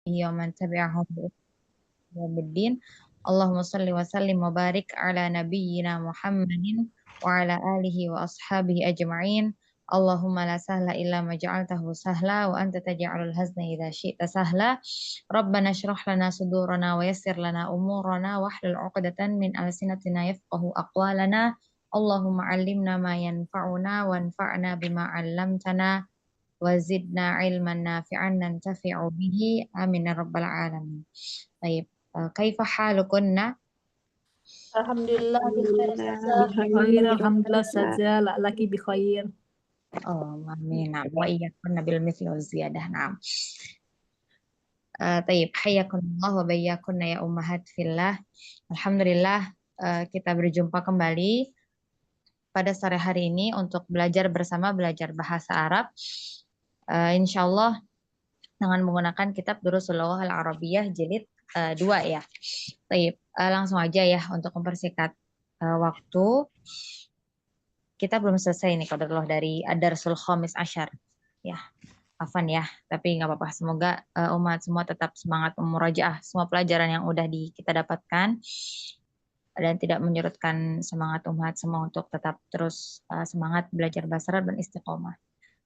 ومن تبعهم بإحسان إلى يوم الدين اللهم صل وسلم وبارك على نبينا محمد وعلى آله وأصحابه أجمعين اللهم لا سهل إلا ما جعلته سهلا وأنت تجعل الحزن إذا شئت سهلا ربنا اشرح لنا صدورنا ويسر لنا أمورنا واحلل عقدة من ألسنتنا يفقه أقوالنا اللهم علمنا ما ينفعنا وانفعنا بما علمتنا وزدنا علما نافعا ننتفع به آمين يا رب العالمين. طيب كيف حالكن؟ Alhamdulillah bikhair saja. بخير الحمد لله saja laki بخير. آمين نعم وإياكن بالمثل والزيادة نعم. طيب حياكم الله وبياكن ya ummahat fillah. Alhamdulillah kita berjumpa kembali pada sore hari ini untuk belajar bersama belajar bahasa Arab. Insyaallah dengan menggunakan kitab Durusul Lughah Al-Arabiyyah jilid 2 ya. Baik, langsung aja ya untuk mempersingkat waktu. Kita belum selesai nih qadarullah dari Ad-Darsul Khamis Asyar. Ya, afan ya, tapi nggak apa-apa. Semoga umat semua tetap semangat memurajaah semua pelajaran yang udah kita dapatkan dan tidak menyurutkan semangat umat semua untuk tetap terus semangat belajar bahasa Arab dan istiqomah.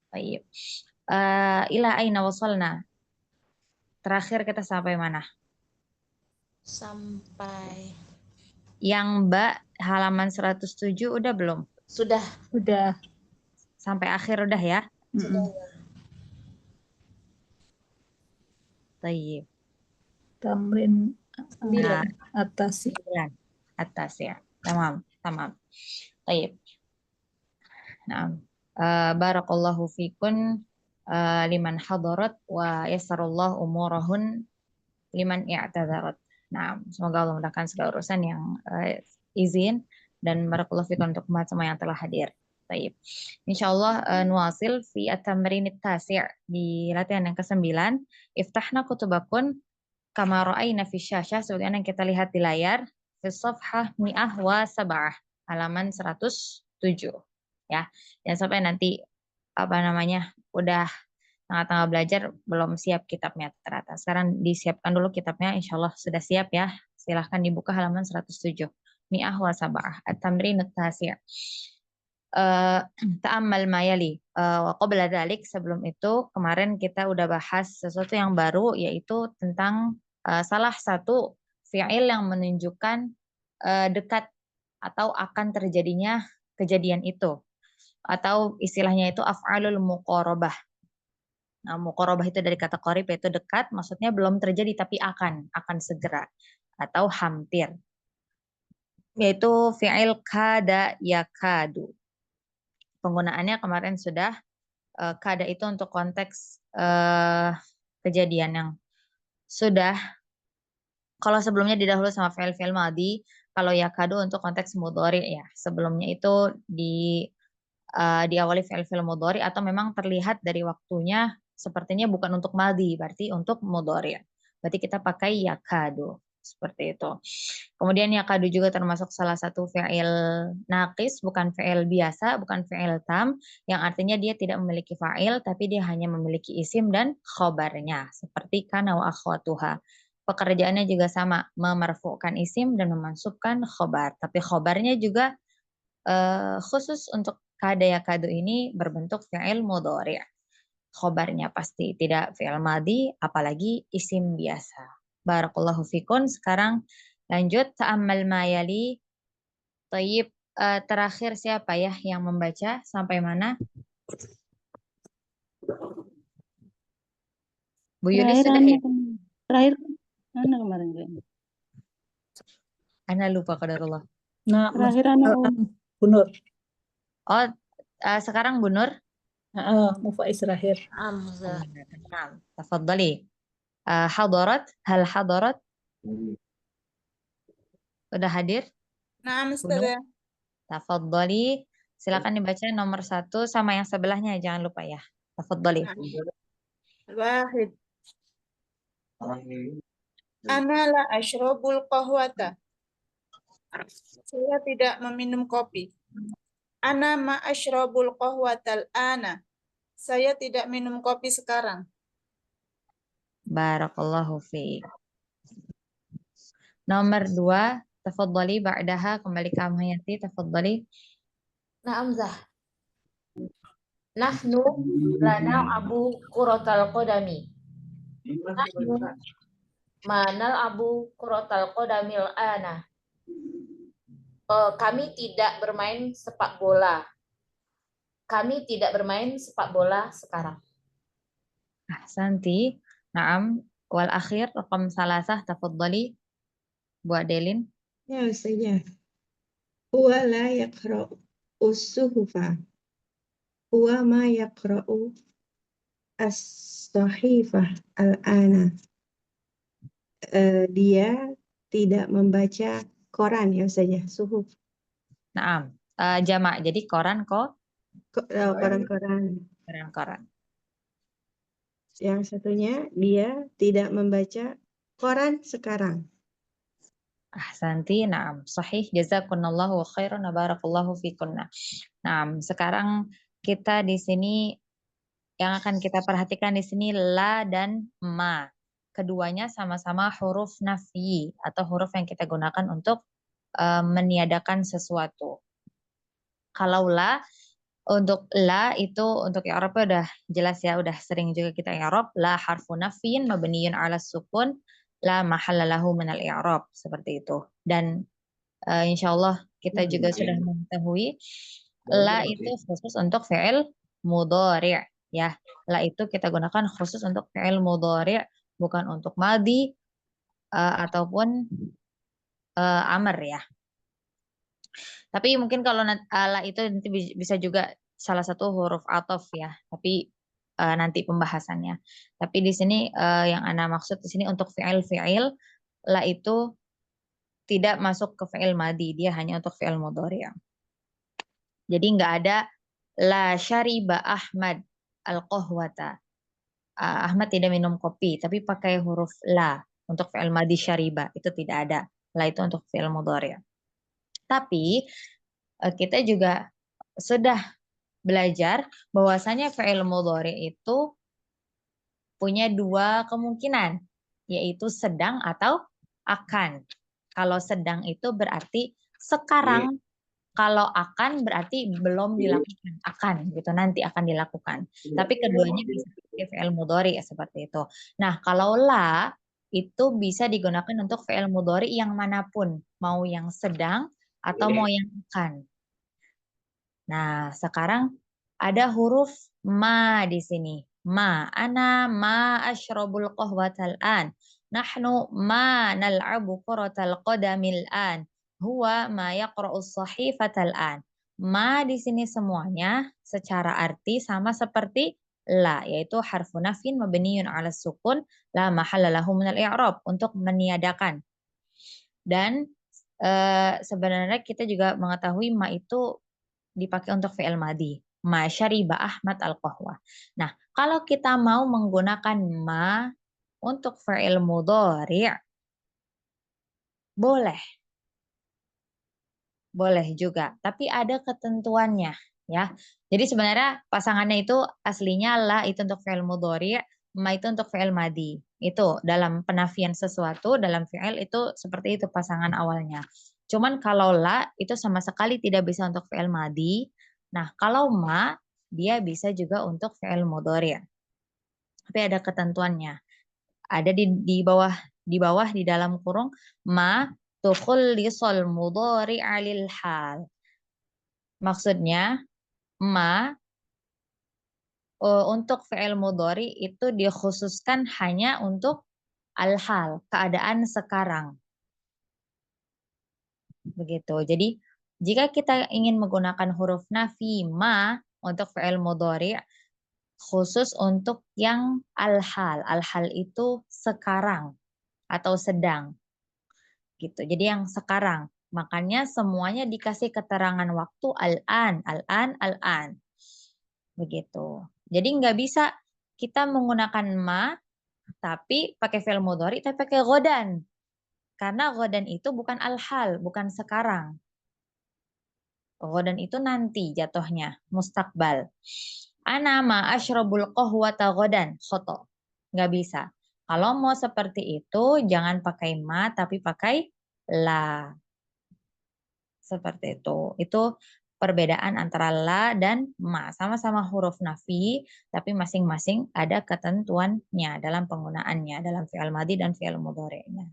Baik. Ila aina wasalna? Terakhir kita sampai mana? Sampai Yang Mbak halaman 107 udah belum? sudah. Sampai akhir udah ya? Sudah. Tayyib. Tamrin Nah, atas. atas ya. Tamam. Tayyib. Nah, barakallahu fikun liman hadarat wa yassarallahu umurahun liman i'tadarat. Nah, semoga Allah mudahkan segala urusan yang izin dan barakallahu fikun untuk umat semua yang telah hadir. Baik. Insyaallah nuwasil fi at-tamrin at-tasi' di latihan yang ke-9. Iftahna kutubakun kama ra'ayna fi syasyah sebagaimana yang kita lihat di layar fi safhah mi'ah wa sab'ah halaman 107 ya. Jangan sampai nanti udah tengah-tengah belajar belum siap kitabnya ternyata. Sekarang disiapkan dulu kitabnya, insyaallah sudah siap ya. Silahkan dibuka halaman 107. Mi'ah wa sab'ah at-tamrin at-tasi'. Ta'ammal mayali. Wa qabla dzalik sebelum itu kemarin kita udah bahas sesuatu yang baru yaitu tentang salah satu fi'il yang menunjukkan dekat atau akan terjadinya kejadian itu atau istilahnya itu af'alul muqarabah. Nah, muqarabah itu dari kata qarib yaitu dekat, maksudnya belum terjadi tapi akan segera atau hampir. Yaitu fi'il kada yakadu. Penggunaannya kemarin sudah kada itu untuk konteks kejadian yang sudah. Kalau sebelumnya didahului sama fi'il madhi, kalau yakadu untuk konteks mudhari ya. Sebelumnya itu diawali fi'il mudhari atau memang terlihat dari waktunya sepertinya bukan untuk madhi, berarti untuk mudhari. Berarti kita pakai yakadu. Seperti itu. Kemudian yakadu juga termasuk salah satu fi'il naqis, bukan fi'il biasa, bukan fi'il tam, yang artinya dia tidak memiliki fa'il, tapi dia hanya memiliki isim dan khobarnya. Seperti kana wa akhwatuha. Pekerjaannya juga sama, memarfu'kan isim dan memansubkan khobar. Tapi khobarnya juga khusus untuk kada yakadu ini berbentuk fi'il mudhari'. Khobarnya pasti tidak fi'il madhi, apalagi isim biasa. Barakallahu fikun. Sekarang lanjut ta'ammal mayali. Tayyib, terakhir siapa ya yang membaca sampai mana? Bu Yulis sudah ya? Terakhir mana kemarin kan? Ana lupa qadarullah. Nah, Terakhir Bu Nur. Oh, sekarang Bu Nur? Mufaiz terakhir. Nah, tafadhali. Hadarat, hal hadarat? Udah hadir? Naam Ustazah. Tafadhali. Silakan dibaca nomor 1 sama yang sebelahnya, jangan lupa ya. Tafadhali. Wahid. Ana la ashrabul qahwata. Saya tidak meminum kopi. Ana ma ashrabul qahwatal ana. Saya tidak minum kopi sekarang. Barakallahu fiik. Nomor 2, tafadhali ba'daha, kembali ke Amhayati, tafadhali. Na'am Zah. Nahnu lana abu kurotal kodami. Nahnu manal abu kurotal kodamil ana. Kami tidak bermain sepak bola. Kami tidak bermain sepak bola sekarang. Ahsanti. Naam. Wal akhir, raqam salasah, tafadhali. Bu Adelin. Ya Ustazah. Huwa la yaqra'u as-suhufa. Huwa ma yaqra'u as-sahifah al-ana. Dia tidak membaca koran ya Ustazah, suhuf. Naam. Jamak. Jadi koran Koran-koran. koran. Yang satunya, dia tidak membaca koran sekarang. Ahsanti. Naam. Sahih. Jazakunallahu khairan wa barakallahu fikunna. Naam. Sekarang kita di sini yang akan kita perhatikan di sini la dan ma. Keduanya sama-sama huruf nafi atau huruf yang kita gunakan untuk meniadakan sesuatu. Kalau untuk la itu untuk i'rabnya udah jelas ya, udah sering juga kita i'rab. La harfu nafyin mabniyun 'ala sukun la mahalla lahu minal i'rab, seperti itu. Dan insyaallah kita juga sudah mengetahui la itu khusus untuk fi'il mudhari' ya. La itu kita gunakan khusus untuk fi'il mudhari', bukan untuk madhi ataupun amr ya. Tapi mungkin kalau la itu nanti bisa juga salah satu huruf ataf ya. Tapi nanti pembahasannya. Tapi di sini yang ana maksud di sini untuk fi'il la itu tidak masuk ke fi'il madhi, dia hanya untuk fi'il mudhari'. Jadi nggak ada la syariba Ahmad al-qahwata. Ahmad tidak minum kopi, tapi pakai huruf la untuk fi'il madhi syariba, itu tidak ada. La itu untuk fi'il mudhari'. Tapi kita juga sudah belajar bahwasanya fi'il mudhari' itu punya dua kemungkinan, yaitu sedang atau akan. Kalau sedang itu berarti sekarang, kalau akan berarti belum dilakukan, akan gitu, nanti akan dilakukan. Tapi keduanya bisa pakai fi'il mudhari' seperti itu. Nah, kalau la itu bisa digunakan untuk fi'il mudhari' yang manapun, mau yang sedang atau mau yang akan. Nah, sekarang ada huruf ma di sini. Ma, ana ma ashrabul qahwatal an. Nahnu ma nal'abu kuratal qadamil an. Huwa ma yaqra'us sahifatal an. Ma di sini semuanya secara arti sama seperti la, yaitu harfu nafin mabniyun 'ala sukun la mahalla lahu minal i'rab, untuk meniadakan. Dan sebenarnya kita juga mengetahui ma itu dipakai untuk fi'il madhi. Ma syariba Ahmad al-qahwa. Nah, kalau kita mau menggunakan ma untuk fi'il mudhari' boleh. Boleh juga, tapi ada ketentuannya ya. Jadi sebenarnya pasangannya itu aslinya la itu untuk fi'il mudhari', ma itu untuk fi'il madhi. Itu dalam penafian sesuatu dalam fi'il itu seperti itu pasangan awalnya. Cuman kalau la itu sama sekali tidak bisa untuk fi'il madhi. Nah, kalau ma dia bisa juga untuk fi'il mudhari'. Tapi ada ketentuannya. Ada di bawah di dalam kurung ma tukhullisul mudhari'a lil hal. Maksudnya ma untuk fi'il mudhari itu dikhususkan hanya untuk al-hal, keadaan sekarang. Begitu. Jadi jika kita ingin menggunakan huruf nafi ma untuk fi'il mudhari khusus untuk yang al-hal. Al-hal itu sekarang atau sedang. Gitu. Jadi yang sekarang. Makanya semuanya dikasih keterangan waktu al-an, al-an, al-an. Begitu. Jadi nggak bisa kita menggunakan ma tapi pakai fi'il mudhari tapi pakai ghadan. Karena ghadan itu bukan al-hal, bukan sekarang. Ghadan itu nanti jatuhnya, mustaqbal. Ana ma asyrabul qahwata ghadan, khoto. Nggak bisa. Kalau mau seperti itu, jangan pakai ma, tapi pakai la. Seperti itu. Itu perbedaan antara la dan ma. Sama-sama huruf nafi, tapi masing-masing ada ketentuannya dalam penggunaannya, dalam fi'al madhi dan fi'al mudhari'nya.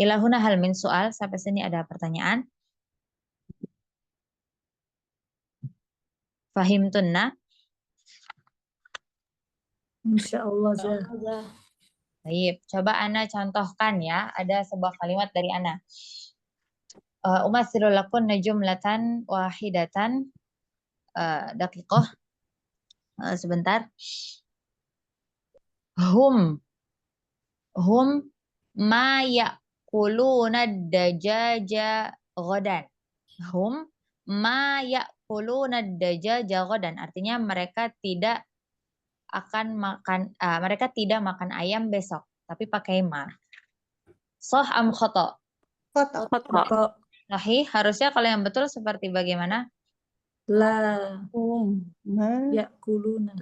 Ilahuna hal min soal, sampai sini ada pertanyaan? Fahim tunna? Insya Allah, Zah. Baik, coba Ana contohkan ya. Ada sebuah kalimat dari Ana. Umatsilu lakunna jumlatan wahidatan. Daqiqah. Sebentar. Hum ma ya'kuluna dajaja ghadan. Hum ma ya'kuluna dajaja ghadan. Artinya mereka tidak makan ayam besok, tapi pakai ma. Sah am khoto? Koto. Koto. Sahih, harusnya kalau yang betul seperti bagaimana? La Ma. yakuluna.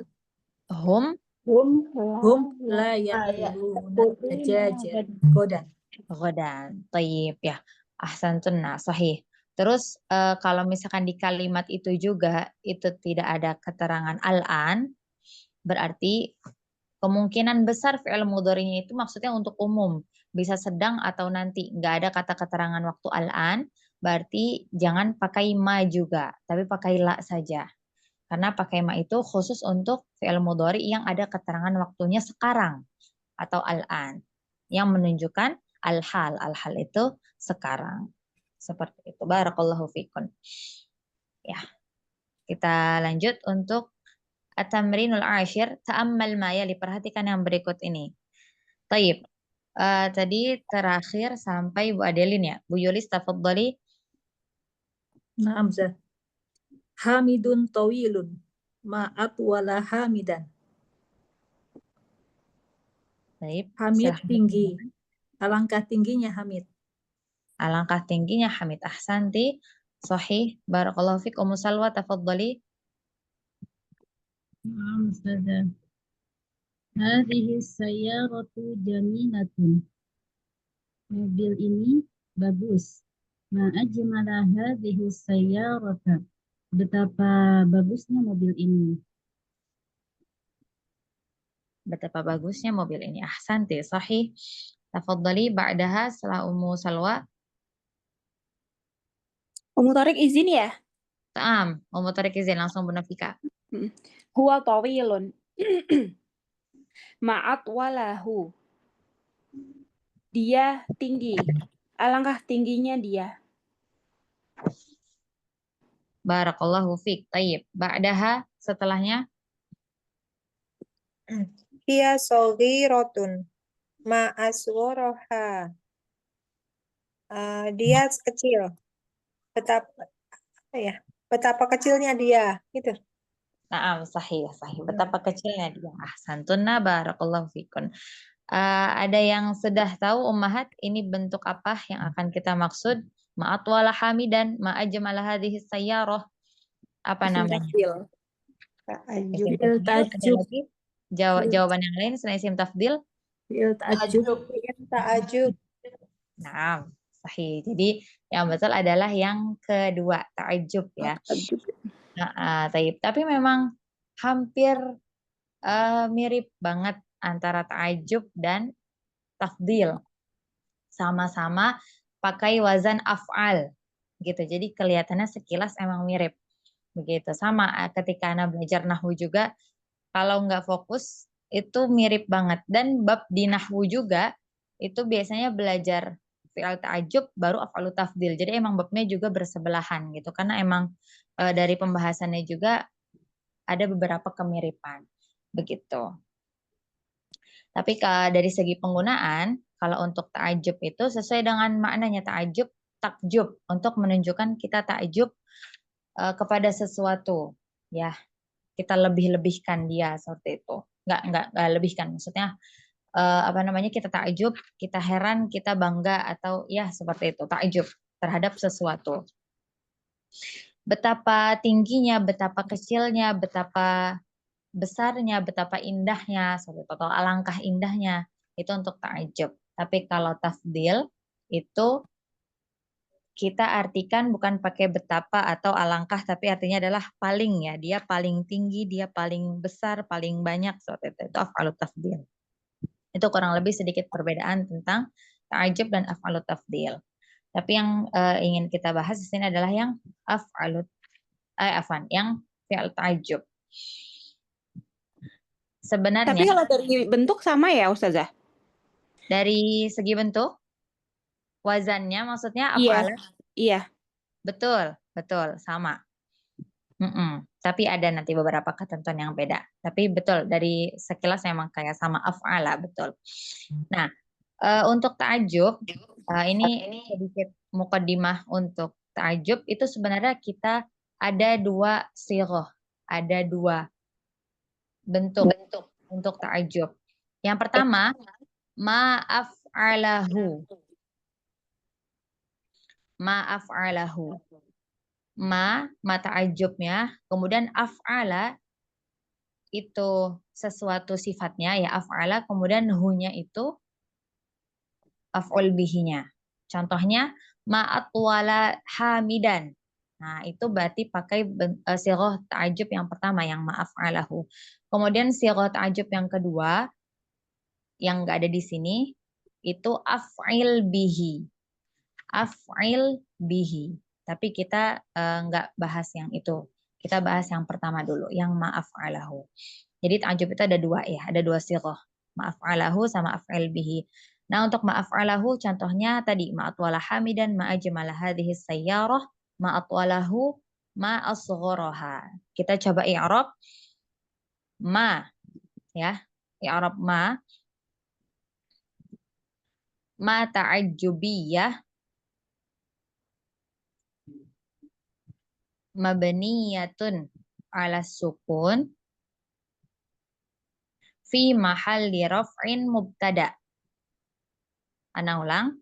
Hum Hum la yakuluna dajaja godan. ghadan. Tayyib ya. Ahsantunna, sahih. Terus kalau misalkan di kalimat itu juga itu tidak ada keterangan al-an, berarti kemungkinan besar fi'il mudhari'nya itu maksudnya untuk umum, bisa sedang atau nanti, nggak ada kata keterangan waktu al-an, berarti jangan pakai ma juga, tapi pakai la saja. Karena pakai ma itu khusus untuk fi'il mudhari yang ada keterangan waktunya sekarang atau al-an, yang menunjukkan al-hal. Al-hal itu sekarang. Seperti itu. Barakallahu fikum. Ya. Kita lanjut untuk at-tamrinul ashir, ta'ammal ma yali, perhatikan yang berikut ini. Taib. Tadi terakhir sampai Bu Adelin ya. Bu Yulis tafadhali. Naam, Zah. Hamidun tawilun ma'at wala hamidan. Taib. Hamid Silahkan. tinggi. Alangkah tingginya Hamid. Alangkah tingginya Hamid. Ahsanti. Sahih. Barakallahu fiik. Ummu Salwa tafadhali. Naam, Ustazah. Hadhihi sayyaratu jamilatun. Mobil ini bagus. Ma ajmala hadhihi sayyarata. Betapa bagusnya mobil ini. Betapa bagusnya mobil ini. Ahsanti. Sahih. Tafadhali ba'daha setelah Ummu Salwa. Ummu Tharik izin ya? Ta'am. Ummu Tharik izin langsung Bu Nafika. Huwa tawilun. Ma'at walahu. Dia tinggi. Alangkah tingginya dia. Barakallahu fiik. Tayyib. Ba'daha setelahnya. Hiya rotun. Ma aswaraha. Dia kecil. Betapa kecilnya dia, gitu. Naam, sahih. Betapa kecilnya dia. Ahsantunna, barakallahu fikum. Ada yang sudah tahu Ummahat ini bentuk apa yang akan kita maksud? Ma'atwala hamidan, ma'ajmala hadhihi sayyarah. Apa namanya? Ta'ajub. Isim tafdil, ada Ta'ajub. lagi? Jawaban yang lain selain isim tafdil? Fi'il ta'ajub. Ta'ajub. Nah, sahih. Jadi yang betul adalah yang kedua, ta'ajub ya. Tapi memang hampir mirip banget antara ta'ajub dan tafdil. Sama-sama pakai wazan af'al gitu. Jadi kelihatannya sekilas emang mirip. Begitu. Sama ketika Ana belajar nahwu juga, kalau nggak fokus itu mirip banget. Dan bab di nahwu juga itu biasanya belajar fi'al ta'ajub baru af'alu tafdil. Jadi emang babnya juga bersebelahan gitu. Karena emang dari pembahasannya juga ada beberapa kemiripan. Begitu. Tapi dari segi penggunaan, kalau untuk ta'ajub itu sesuai dengan maknanya ta'ajub, takjub, untuk menunjukkan kita ta'ajub kepada sesuatu. Ya, kita lebih-lebihkan dia seperti itu. Enggak lebihkan, maksudnya kita ta'ajub, kita heran, kita bangga, atau ya seperti itu, ta'ajub terhadap sesuatu. Betapa tingginya, betapa kecilnya, betapa besarnya, betapa indahnya, atau alangkah indahnya. itu untuk ta'ajjub. Tapi kalau tafdil itu kita artikan bukan pakai betapa atau alangkah, tapi artinya adalah paling ya. Dia paling tinggi, dia paling besar, paling banyak. Seperti itu af'alut tafdil. Itu kurang lebih sedikit perbedaan tentang ta'ajjub dan af'alut tafdil. Tapi yang ingin kita bahas di sini adalah yang yang fi'al ta'ajjub. Tapi Sebenarnya kalau dari bentuk sama ya Ustazah? dari segi bentuk, wazannya maksudnya Iya. af'al. Iya. Betul, sama. Tapi ada nanti beberapa ketentuan yang beda. Tapi betul, dari sekilas memang kayak sama af'ala, betul. Nah, untuk ta'ajjub, ini sedikit muqaddimah untuk ta'ajjub, itu sebenarnya kita ada dua sighah, ada dua bentuk untuk ta'ajjub. Yang pertama, ma'af'alahu. Ma'af'alahu. Ma ta'ajjubnya, kemudian af'ala itu sesuatu sifatnya ya af'ala, kemudian hu-nya itu af'ul bihi-nya. Contohnya ma'atwala hamidan. Nah, itu berarti pakai sighah ta'ajjub yang pertama yang ma'af'alahu. Kemudian sighah ta'ajjub yang kedua yang enggak ada di sini itu af'il bihi. Af'il bihi. Tapi kita enggak bahas yang itu. Kita bahas yang pertama dulu, yang ma'af'alahu. Jadi ta'ajjub itu ada dua ya, ada dua sighah. Ma'af'alahu sama af'il bihi. Nah, untuk ma'af'alahu contohnya tadi ma'atwala hamidan, ma'ajmala hadhihi sayyarah, ma'atwalahu, ma'asgharaha. Kita coba i'rab ma ya. I'rab ma ta'ajjubiyah mabniyatun ala sukun fi mahalli raf'in mubtada. Ana ulang.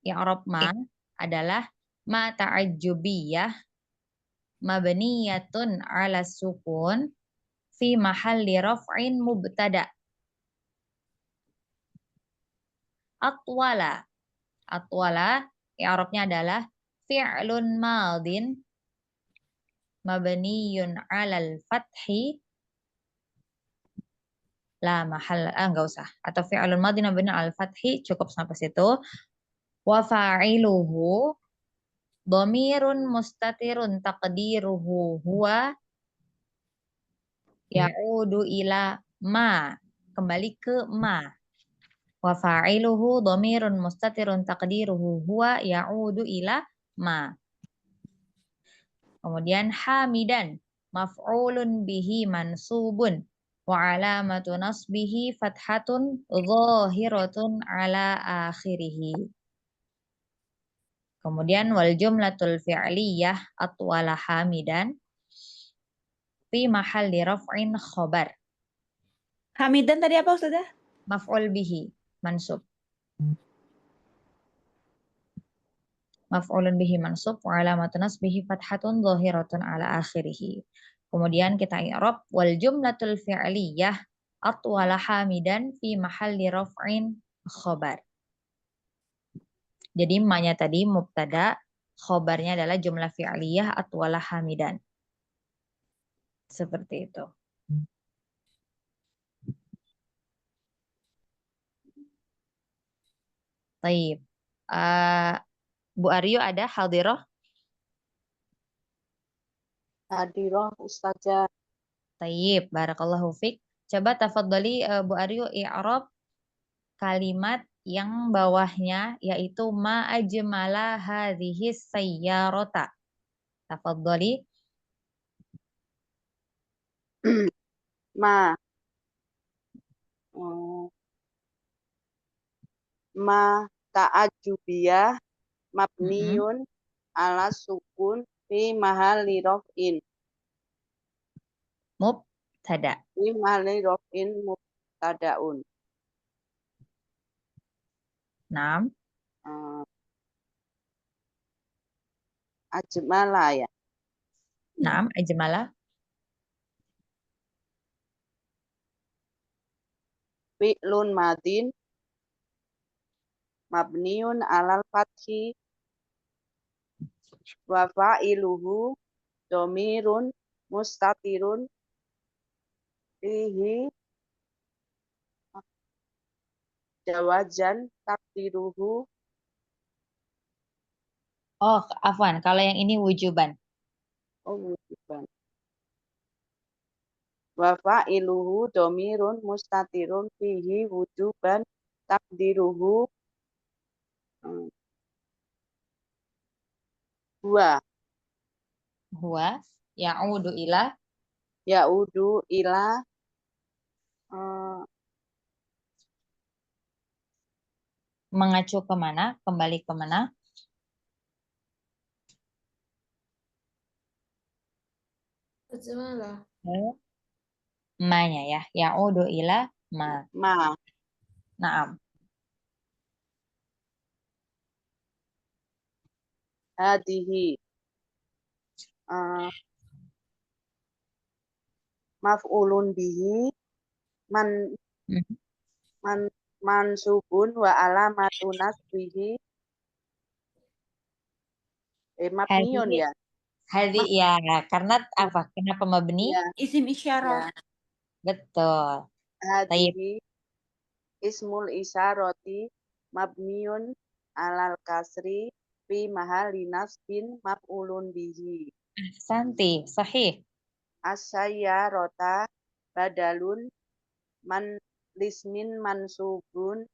I'rab ma adalah ma ta'ajjubiyah mabniyatun ala sukun fi mahalli raf'in mubtada. Atwala. Atwala i'rabnya adalah fi'lun madin mabniyun 'alal fathi la mahal enggak usah, atau fi'lun madin mabniyun 'alal fathi cukup sampai situ. Wa fa'iluhu dhamirun mustatirun taqdiruhu huwa ya'udu ila ma, kembali ke ma. Wa fa'iluhu dhamirun mustatirun taqdiruhu huwa ya'udu ila ma. Kemudian hamidan maf'ulun bihi mansubun wa alamatu nasbihi fathatun zahiratun ala akhirih. Kemudian wal jumlatul fi'liyah atwala hamidan fi mahalli raf'in khobar. Hamidan tadi apa Ustazah? Maf'ul bihi mansub. Maf'ulun bihi mansub wa alamatun nasbihi fathatun zahiratun ala akhirih. Kemudian kita i'rab wal jumlatul fi'liyah atwala hamidan fi mahalli raf'in khobar. Jadi ma-nya tadi mubtada, khobarnya adalah jumlah fi'liyah atwala hamidan. Seperti itu. Baik. Bu Aryo ada hadirah? Hadirah Ustazah. Tayyib, barakallahu fiik. Coba tafadhali Bu Aryo i'rab kalimat yang bawahnya yaitu ma ajmala hadhihi sayyarata. Tafadhali. Ma ta'ajjubiyah mabniyun ala sukun fi mahalli raf'in. Mubtada. Fi mahalli raf'in mubtadaun. Naam. Ajmala ya. Naam, ajmala. Fi'lun madin mabniun alal fathi wa fa'iluhu domirun mustatirun fihi jawajan takdiruhu. Oh, afwan. Kalau yang ini wujuban. Oh, wujuban. Wa fa'iluhu domirun mustatirun fihi wujuban takdiruhu huwa Huwa ya'udu ila ya'udu ila mengacu kemana? Kembali kemana? Ajmalah. Ma-nya ya. Ya'udu ila ma. ma Naam. hadihi maf'ulun bihi man Mhm. mansubun wa alamatu nasbihi mabniyun Hadhi ya. hadhi ya, karena apa? Kenapa mabni? Ya, Isim isyarah. Betul. Tayyib. hadihi ismul isyarati mabniyun alal kasri fi mahalli nasbin maf'ulun bihi. Santi, sahih. Asyarata badalun man lismin mansubin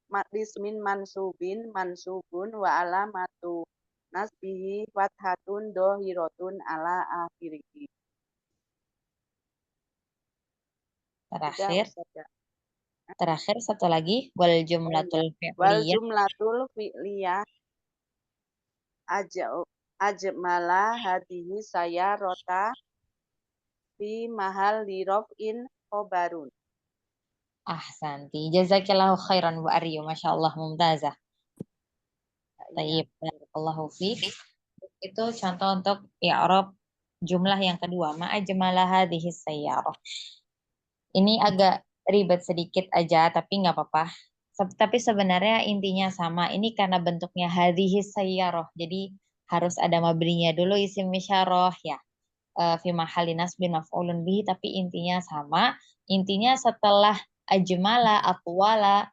mansubun wa alamatu nasbihi fathatun dohiratun ala akhirih. Terakhir. Sudah, Terakhir satu lagi. Wal jumlatul wal fi'liyah. jumlatul fi'liyah ajmala hadihi sayarota fi mahal lirofin khobarun. Ahsanti. Jazakillahu khairan Bu Aryu. Masya Allah, mumtazah. Tayyib. Barakallahu fiik. Itu contoh untuk i'rab jumlah yang kedua. Ma'ajmala hadhihi sayyarah. Ini agak ribet sedikit aja, tapi nggak apa-apa. Tapi sebenarnya intinya sama. Ini karena bentuknya hadhihi sayyarah. Jadi harus ada mabninya dulu isim isyarah ya. Fi mahalli nasbin maf'ulun bihi, tapi intinya sama. Intinya setelah ajmala atwala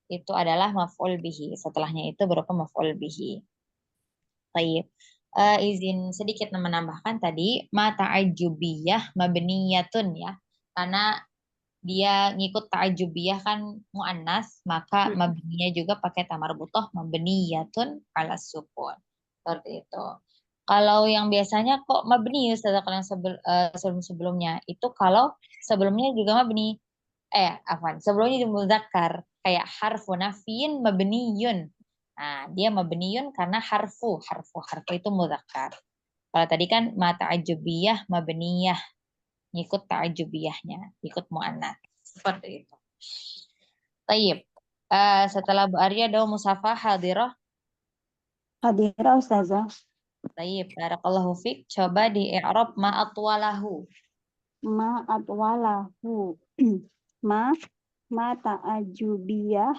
itu adalah maf'ul bihi. Setelahnya itu berupa maf'ul bihi. Baik. Izin sedikit menambahkan tadi ma ta'ajjubiyah mabniyatun ya. Karena dia ngikut ta'ajjubiyah kan muannas, maka mabninya juga pakai tamarbutah mabniyatun ala sukun. Seperti itu. Kalau yang biasanya kok mabni Ustaz, kalau yang sebelum-sebelumnya itu kalau sebelumnya juga mabni. Sebelumnya di muzakkar kayak harfu nafyin mabniyun. Nah, dia mabniyun karena harfu itu muzakkar. Kalau tadi kan ma ta'ajjubiyah mabniyah, ngikut ta'ajjubiyahnya, ikut muannats. Seperti itu. Tayyib. Setelah Bu Arya ada Musafah hadirah. Hadirah Ustazah. Tayyib. Barakallahu fiik. Coba di i'rab ma atwalahu. Ma atwalahu. ma ta'ajubiyah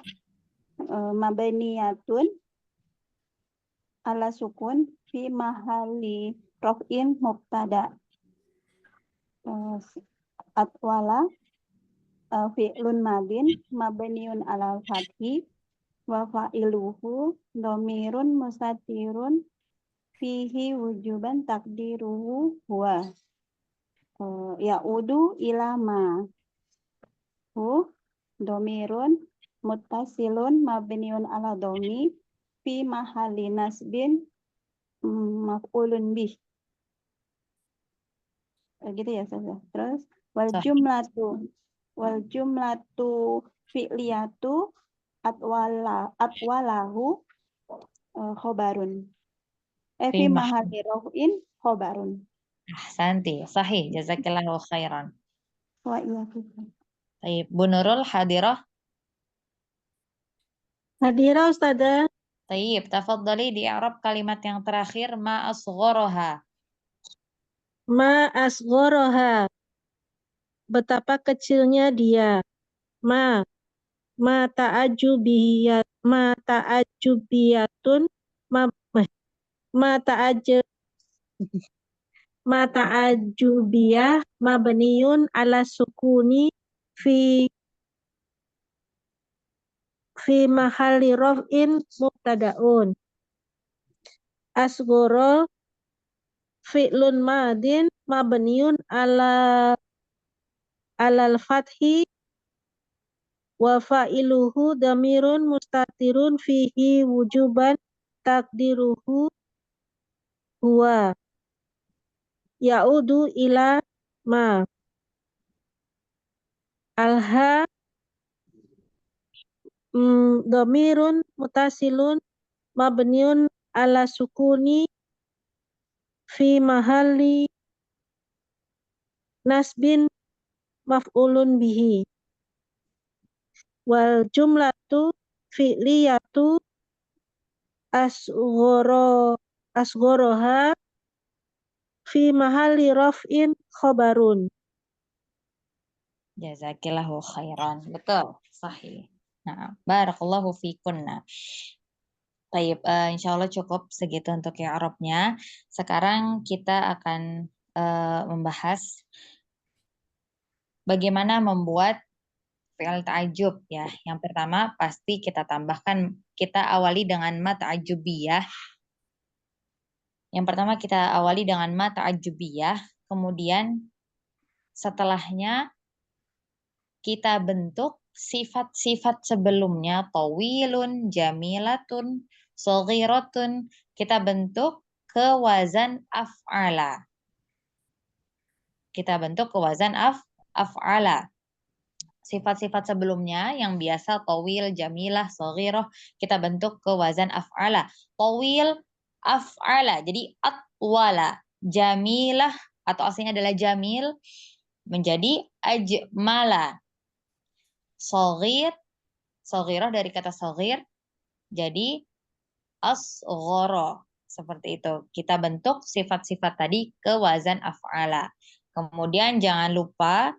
mabniyatun ala sukun fi mahali rof'in mubtada. Atwala fi'lun madin mabniun ala fathi wa fa'iluhu domirun mustatirun fihi wujuban takdiruhu huwa ya'udu ila ma hu domirun muttasilun mabniun ala domi fi mahalli nasbin maf'ulun bih. Gitu ya Ustazah. Terus wal jumlatu fi'liyatu atwalahu khobarun. Fi mahalli raf'in khobarun. Ahsanti, sahih. Jazakillahu khairan. Wa iyyakum. Baik, Bu Nurul hadirah. Hadirah Ustazah. Tayyib, tafadhali di i'rab kalimat yang terakhir ma asgharaha. Ma asgharaha. Betapa kecilnya dia. Ma ma ta'ajubiyatun ma ta'ajubiyah mabniun ala sukuni fi mahalli raf'in mubtada'un. Asghara fi'lun madin mabniun alal fathi wa fa'iluhu damirun mustatirun fihi wujuban takdiruhu huwa ya'udu ila ma. Alha damirun mutasilun mabniun ala sukuni fi mahalli nasbin maf'ulun bihi. Wal jumlatu fi'liyatu asghoroha fi mahalli raf'in khobarun. Jazakillahu khairan. Betul, sahih. Nah, barakallahu fikunna. Baik, insya Allah cukup segitu untuk i'rabnya. Sekarang kita akan membahas bagaimana membuat fi'il ta'ajub ya. Yang pertama pasti kita tambahkan, kita awali dengan ma ta'ajubiyah. Yang pertama kita awali dengan ma ta'ajubiyah, kemudian setelahnya kita bentuk sifat-sifat sebelumnya, tawilun, jamilatun, shaghiratun, kita bentuk ke wazan af'ala. Kita bentuk ke wazan af'ala. Sifat-sifat sebelumnya yang biasa tawil, jamilah, shaghirah, kita bentuk ke wazan af'ala. Tawil, af'ala, jadi atwala. Jamilah atau aslinya adalah jamil menjadi ajmala. Shaghirah dari kata shaghir jadi asghara. Seperti itu. Kita bentuk sifat-sifat tadi ke wazan af'ala. Kemudian jangan lupa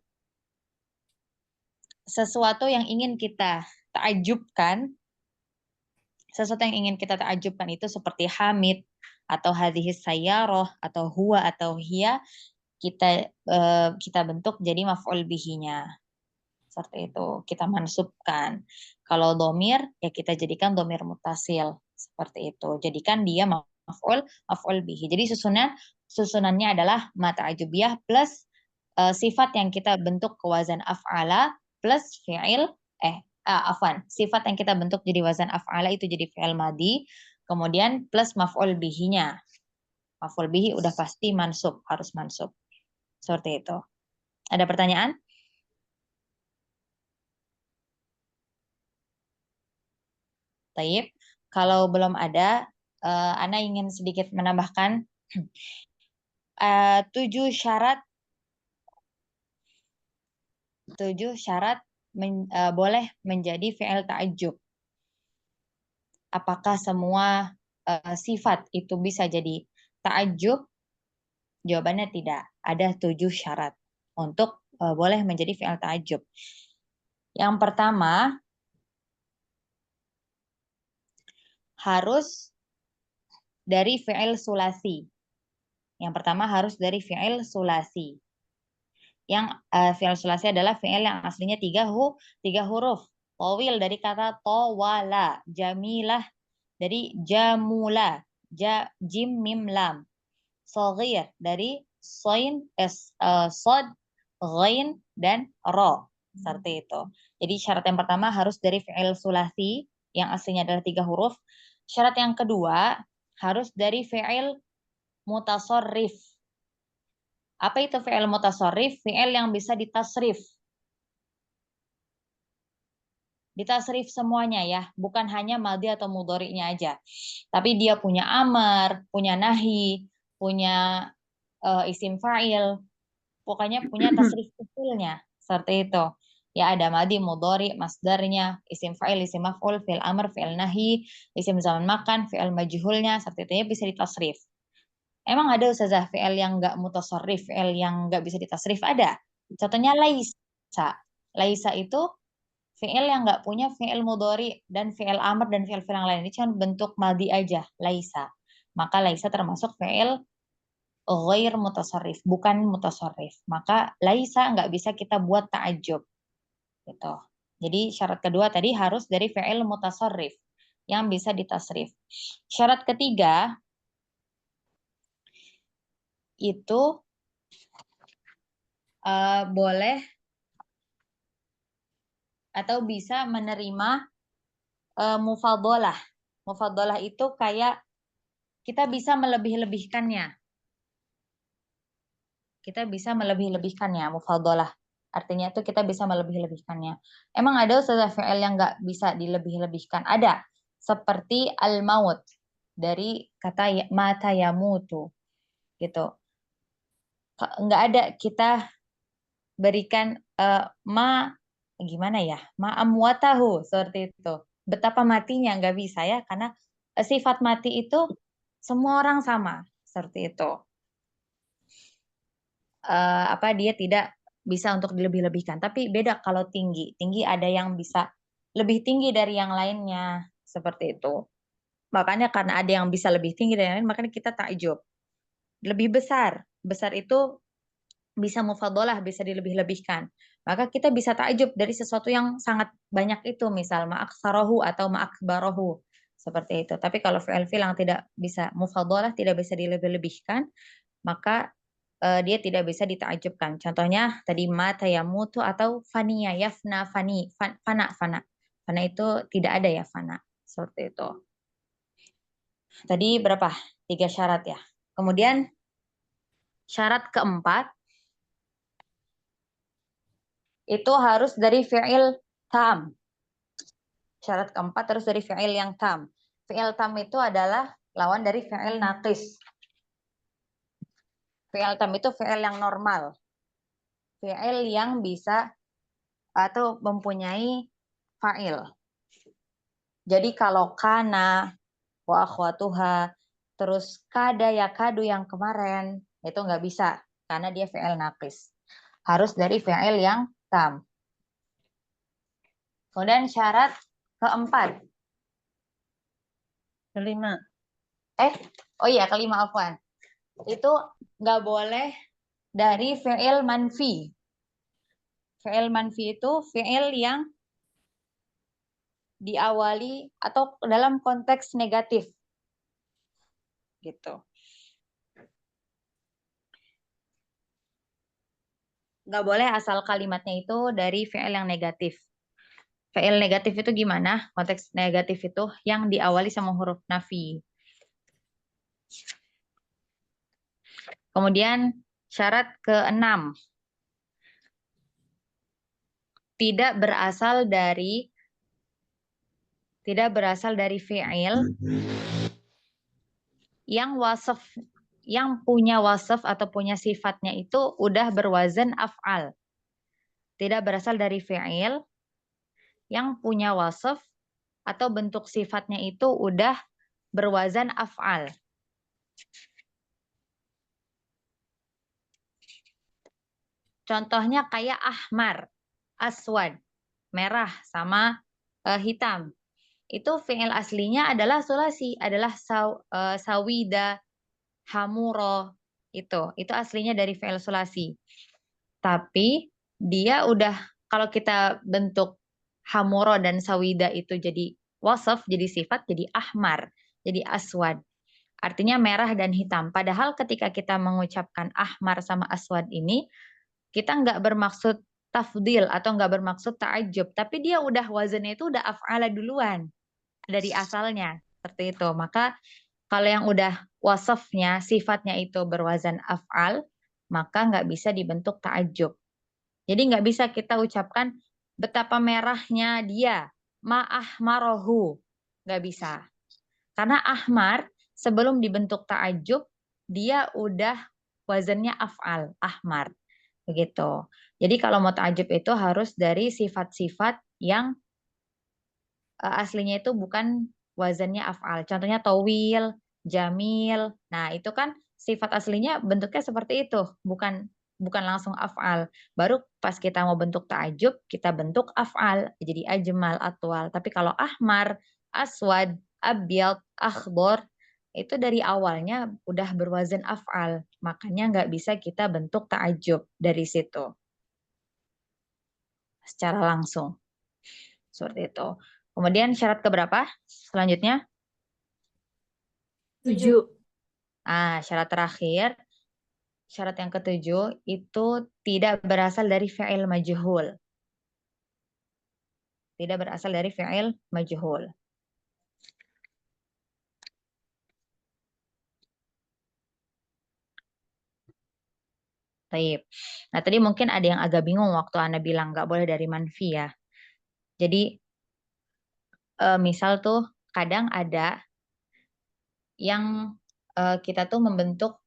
sesuatu yang ingin kita ta'ajubkan, itu seperti hamid atau hadhis sayyarah atau huwa atau hiya, kita bentuk jadi maf'ul bihinya. Seperti itu, kita mansubkan. Kalau domir, ya kita jadikan domir mutasil. Seperti itu, jadikan dia maf'ul bihi. Jadi susunannya adalah ma ta'ajubiyah plus sifat yang kita bentuk ke wazan af'ala plus fi'il sifat yang kita bentuk jadi wazan af'ala itu jadi fi'il madi, kemudian plus maf'ul bihinya. Maf'ul bihi udah pasti mansub, harus mansub. Seperti itu. Ada pertanyaan? Taib. Kalau belum ada, Ana ingin sedikit menambahkan 7 syarat boleh menjadi fi'il ta'ajub. Apakah semua sifat itu bisa jadi ta'ajub? Jawabannya tidak. Ada 7 syarat untuk boleh menjadi fi'il ta'ajub. Yang pertama, harus dari fi'il sulasi. Yang pertama harus dari fi'il sulasi. Yang fi'il sulasi adalah fi'il yang aslinya 3 huruf. Tawil dari kata tawala, jamilah dari jamula, jim mim lam. Shaghir dari sod, ghain dan ro. Seperti itu. Jadi syarat yang pertama harus dari fi'il sulasi yang aslinya adalah 3 huruf. Syarat yang kedua harus dari fi'il mutasarrif. Apa itu fi'il mutasarrif? Fi'il yang bisa ditasrif. Ditasrif semuanya ya, bukan hanya madhi atau mudhari'nya aja. Tapi dia punya amar, punya nahi, punya isim fa'il, pokoknya punya tasrif kecilnya. Seperti itu. Ya ada madhi, mudhari, masdarnya, isim fa'il, isim maf'ul, fi'il amr, fi'il nahi, isim zaman makan, fi'il majhulnya, seperti itu ya bisa ditasrif. Emang ada ustazah fi'il yang enggak mutasarrif, fi'il yang enggak bisa ditasrif? Ada. Contohnya laisa. Laisa itu Fi'il yang nggak punya fi'il mudhari dan fi'il amr dan fi'il yang lain. Ini cuma bentuk madhi aja, laisa. Maka laisa termasuk fi'il ghair mutasarrif, bukan mutasarrif. Maka laisa nggak bisa kita buat ta'ajjub. Gitu. Jadi syarat kedua tadi harus dari fi'il mutasarrif yang bisa ditasrif. Syarat ketiga itu boleh atau bisa menerima mufadhalah. Mufadhalah itu kayak kita bisa melebih-lebihkannya. Kita bisa melebih-lebihkannya, mufadhalah. Artinya itu kita bisa melebih-lebihkannya. Emang ada ustazah fi'il yang nggak bisa dilebih-lebihkan? Ada. Seperti al-maut. Dari kata mata yamutu. Gitu. Nggak ada kita berikan gimana ya? Ma amwatahu. Seperti itu. Betapa matinya nggak bisa ya. Karena sifat mati itu semua orang sama. Seperti itu. Dia tidak bisa untuk dilebih-lebihkan. Tapi beda kalau tinggi. Tinggi ada yang bisa lebih tinggi dari yang lainnya. Seperti itu. Makanya karena ada yang bisa lebih tinggi dari yang lain, makanya kita takjub. Lebih besar. Besar itu bisa mufadhalah, bisa dilebih-lebihkan. Maka kita bisa takjub dari sesuatu yang sangat banyak itu. Misal ma'aksarahu atau ma'akbarahu. Seperti itu. Tapi kalau fi'il yang tidak bisa mufadhalah, tidak bisa dilebih-lebihkan, maka dia tidak bisa ditakjubkan. Contohnya tadi mata yamutu atau faniya yafna fani fana. Fana itu tidak ada ya fana. Seperti itu. Tadi berapa? 3 syarat ya. Kemudian syarat keempat itu harus dari fi'il tam. Syarat keempat harus dari fi'il yang tam. Fi'il tam itu adalah lawan dari fi'il naqis. Fi'il tam itu fi'il yang normal. Fi'il yang bisa atau mempunyai fa'il. Jadi kalau kana, wa akhwatuha, terus kada yakadu yang kemarin, itu nggak bisa. Karena dia fi'il naqis. Harus dari fi'il yang tam. Kemudian syarat keempat. Kelima. Kelima afwan. Itu nggak boleh dari fi'il manfi. Fi'il manfi itu fi'il yang diawali atau dalam konteks negatif. Gitu. Nggak boleh asal kalimatnya itu dari fi'il yang negatif. Fi'il negatif itu gimana? Konteks negatif itu yang diawali sama huruf nafi. Kemudian syarat ke-6. Tidak berasal dari fi'il yang punya wasaf atau punya sifatnya itu udah berwazan af'al. Tidak berasal dari fi'il yang punya wasaf atau bentuk sifatnya itu udah berwazan af'al. Contohnya kayak ahmar, aswad, merah sama hitam. Itu fi'il aslinya adalah sulasi, adalah sawida, hamuro. Itu aslinya dari fi'il sulasi. Tapi dia udah, kalau kita bentuk hamuro dan sawida itu jadi wasaf, jadi sifat, jadi ahmar, jadi aswad. Artinya merah dan hitam. Padahal ketika kita mengucapkan ahmar sama aswad ini, kita nggak bermaksud tafdil atau nggak bermaksud ta'ajub, tapi dia udah wazannya itu udah af'ala duluan dari asalnya, seperti itu. Maka kalau yang udah wasafnya, sifatnya itu berwazan af'al, maka nggak bisa dibentuk ta'ajub. Jadi nggak bisa kita ucapkan betapa merahnya dia, ma'ahmarohu, nggak bisa. Karena ahmar sebelum dibentuk ta'ajub, dia udah wazannya af'al, ahmar. Begitu. Jadi kalau mau ta'ajub itu harus dari sifat-sifat yang aslinya itu bukan wazannya af'al. Contohnya tawil, jamil. Nah, itu kan sifat aslinya bentuknya seperti itu, bukan bukan langsung af'al. Baru pas kita mau bentuk ta'ajub, kita bentuk af'al. Jadi ajmal, atwal. Tapi kalau ahmar, aswad, abyad, akhdar, itu dari awalnya udah berwazan af'al. Makanya nggak bisa kita bentuk ta'ajub dari situ. Secara langsung. Seperti itu. Kemudian syarat keberapa? Selanjutnya? 7. Syarat terakhir. Syarat yang ketujuh itu tidak berasal dari fi'il majhul. Tidak berasal dari fi'il majhul. Taib. Nah, tadi mungkin ada yang agak bingung waktu Anda bilang nggak boleh dari manfi ya. Jadi, misal tuh kadang ada yang kita tuh membentuk,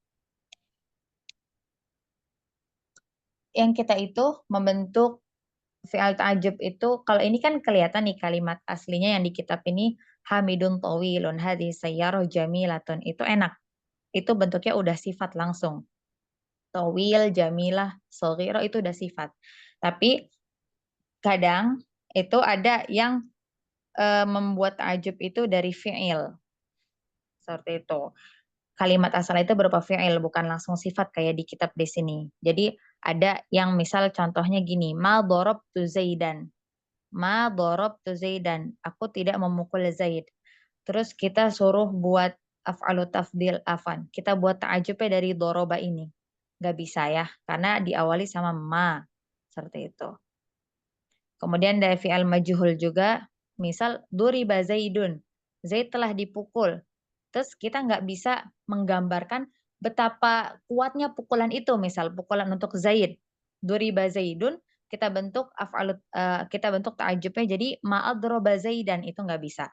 yang kita itu membentuk fi'al ta'ajub itu, kalau ini kan kelihatan nih kalimat aslinya yang di kitab ini, hamidun tawilun hadhihi sayyarah jamilatun, itu enak. Itu bentuknya udah sifat langsung. Tawil, jamilah, shaghirah itu udah sifat. Tapi kadang itu ada yang membuat ta'ajub itu dari fi'il. Seperti itu. Kalimat asal itu berupa fi'il, bukan langsung sifat kayak di kitab di sini. Jadi ada yang misal contohnya gini, ma darabtu Zaidan. Ma darabtu Zaidan. Aku tidak memukul Zaid. Terus kita suruh buat af'alu tafdil afan. Kita buat ta'ajubnya dari doroba ini. Nggak bisa ya, karena diawali sama ma. Seperti itu. Kemudian dari fi'al majhul juga, misal duriba Zaidun. Zaid telah dipukul. Terus kita nggak bisa menggambarkan betapa kuatnya pukulan itu, misal pukulan untuk Zaid. Duriba Zaidun, kita bentuk kita bentuk ta'ajubnya jadi ma'adroba Zaidan, itu nggak bisa.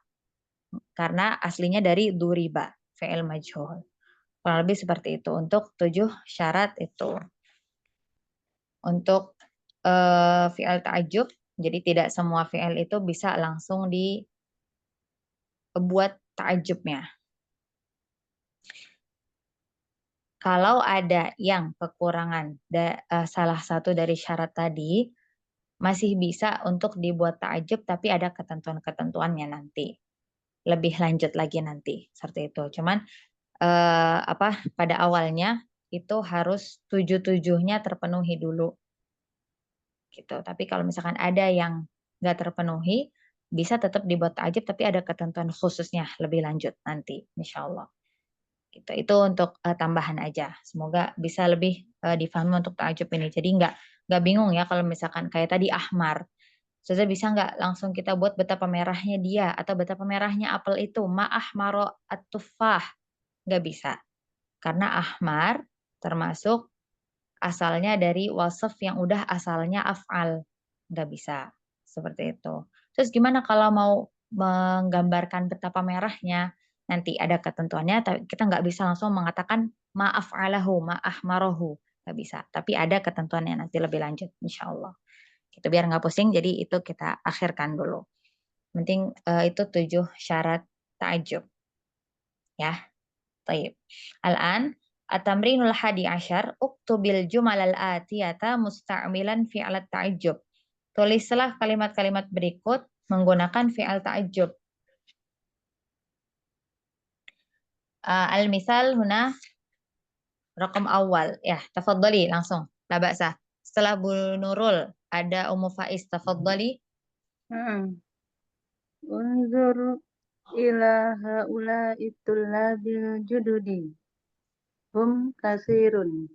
Karena aslinya dari duriba, fi'il majhul. Kurang lebih seperti itu untuk 7 syarat itu. Untuk fi'il ta'ajub, jadi tidak semua fi'il itu bisa langsung dibuat ta'ajubnya. Kalau ada yang kekurangan salah satu dari syarat tadi, masih bisa untuk dibuat ta'ajub, tapi ada ketentuan-ketentuannya nanti. Lebih lanjut lagi nanti, seperti itu. Cuman pada awalnya itu harus 7-7-nya terpenuhi dulu. Gitu. Tapi kalau misalkan ada yang nggak terpenuhi, bisa tetap dibuat ta'ajub, tapi ada ketentuan khususnya lebih lanjut nanti, insya Allah. Gitu. Itu untuk tambahan aja. Semoga bisa lebih difahami untuk ta'ajub ini. Jadi nggak bingung ya kalau misalkan kayak tadi ahmar. Ustazah bisa nggak langsung kita buat betapa merahnya dia atau betapa merahnya apel itu? Ma ahmaro at-tufah. Nggak bisa. Karena ahmar termasuk asalnya dari wasaf yang udah asalnya af'al. Nggak bisa. Seperti itu. Terus gimana kalau mau menggambarkan betapa merahnya? Nanti ada ketentuannya, tapi kita nggak bisa langsung mengatakan ma'af'alahu, ma'ahmarohu. Nggak bisa. Tapi ada ketentuannya nanti lebih lanjut, insya Allah. Gitu, biar nggak pusing, jadi itu kita akhirkan dulu. Penting itu 7 syarat ta'ajub. Ya, taib. Al-an, at-tamrinul hadi asyar, uktubil jumal al-atiyata musta'milan fi'alat ta'ajub. Tulislah kalimat-kalimat berikut menggunakan fi'al ta'ajub. Al-misal huna raqam awal. Ya, tafadhali langsung. La ba'sa. Setelah Bu Nurul ada Ummu Faiz, tafadhali. Unzur ila haula'i tullabil jududi. Hum kasirun.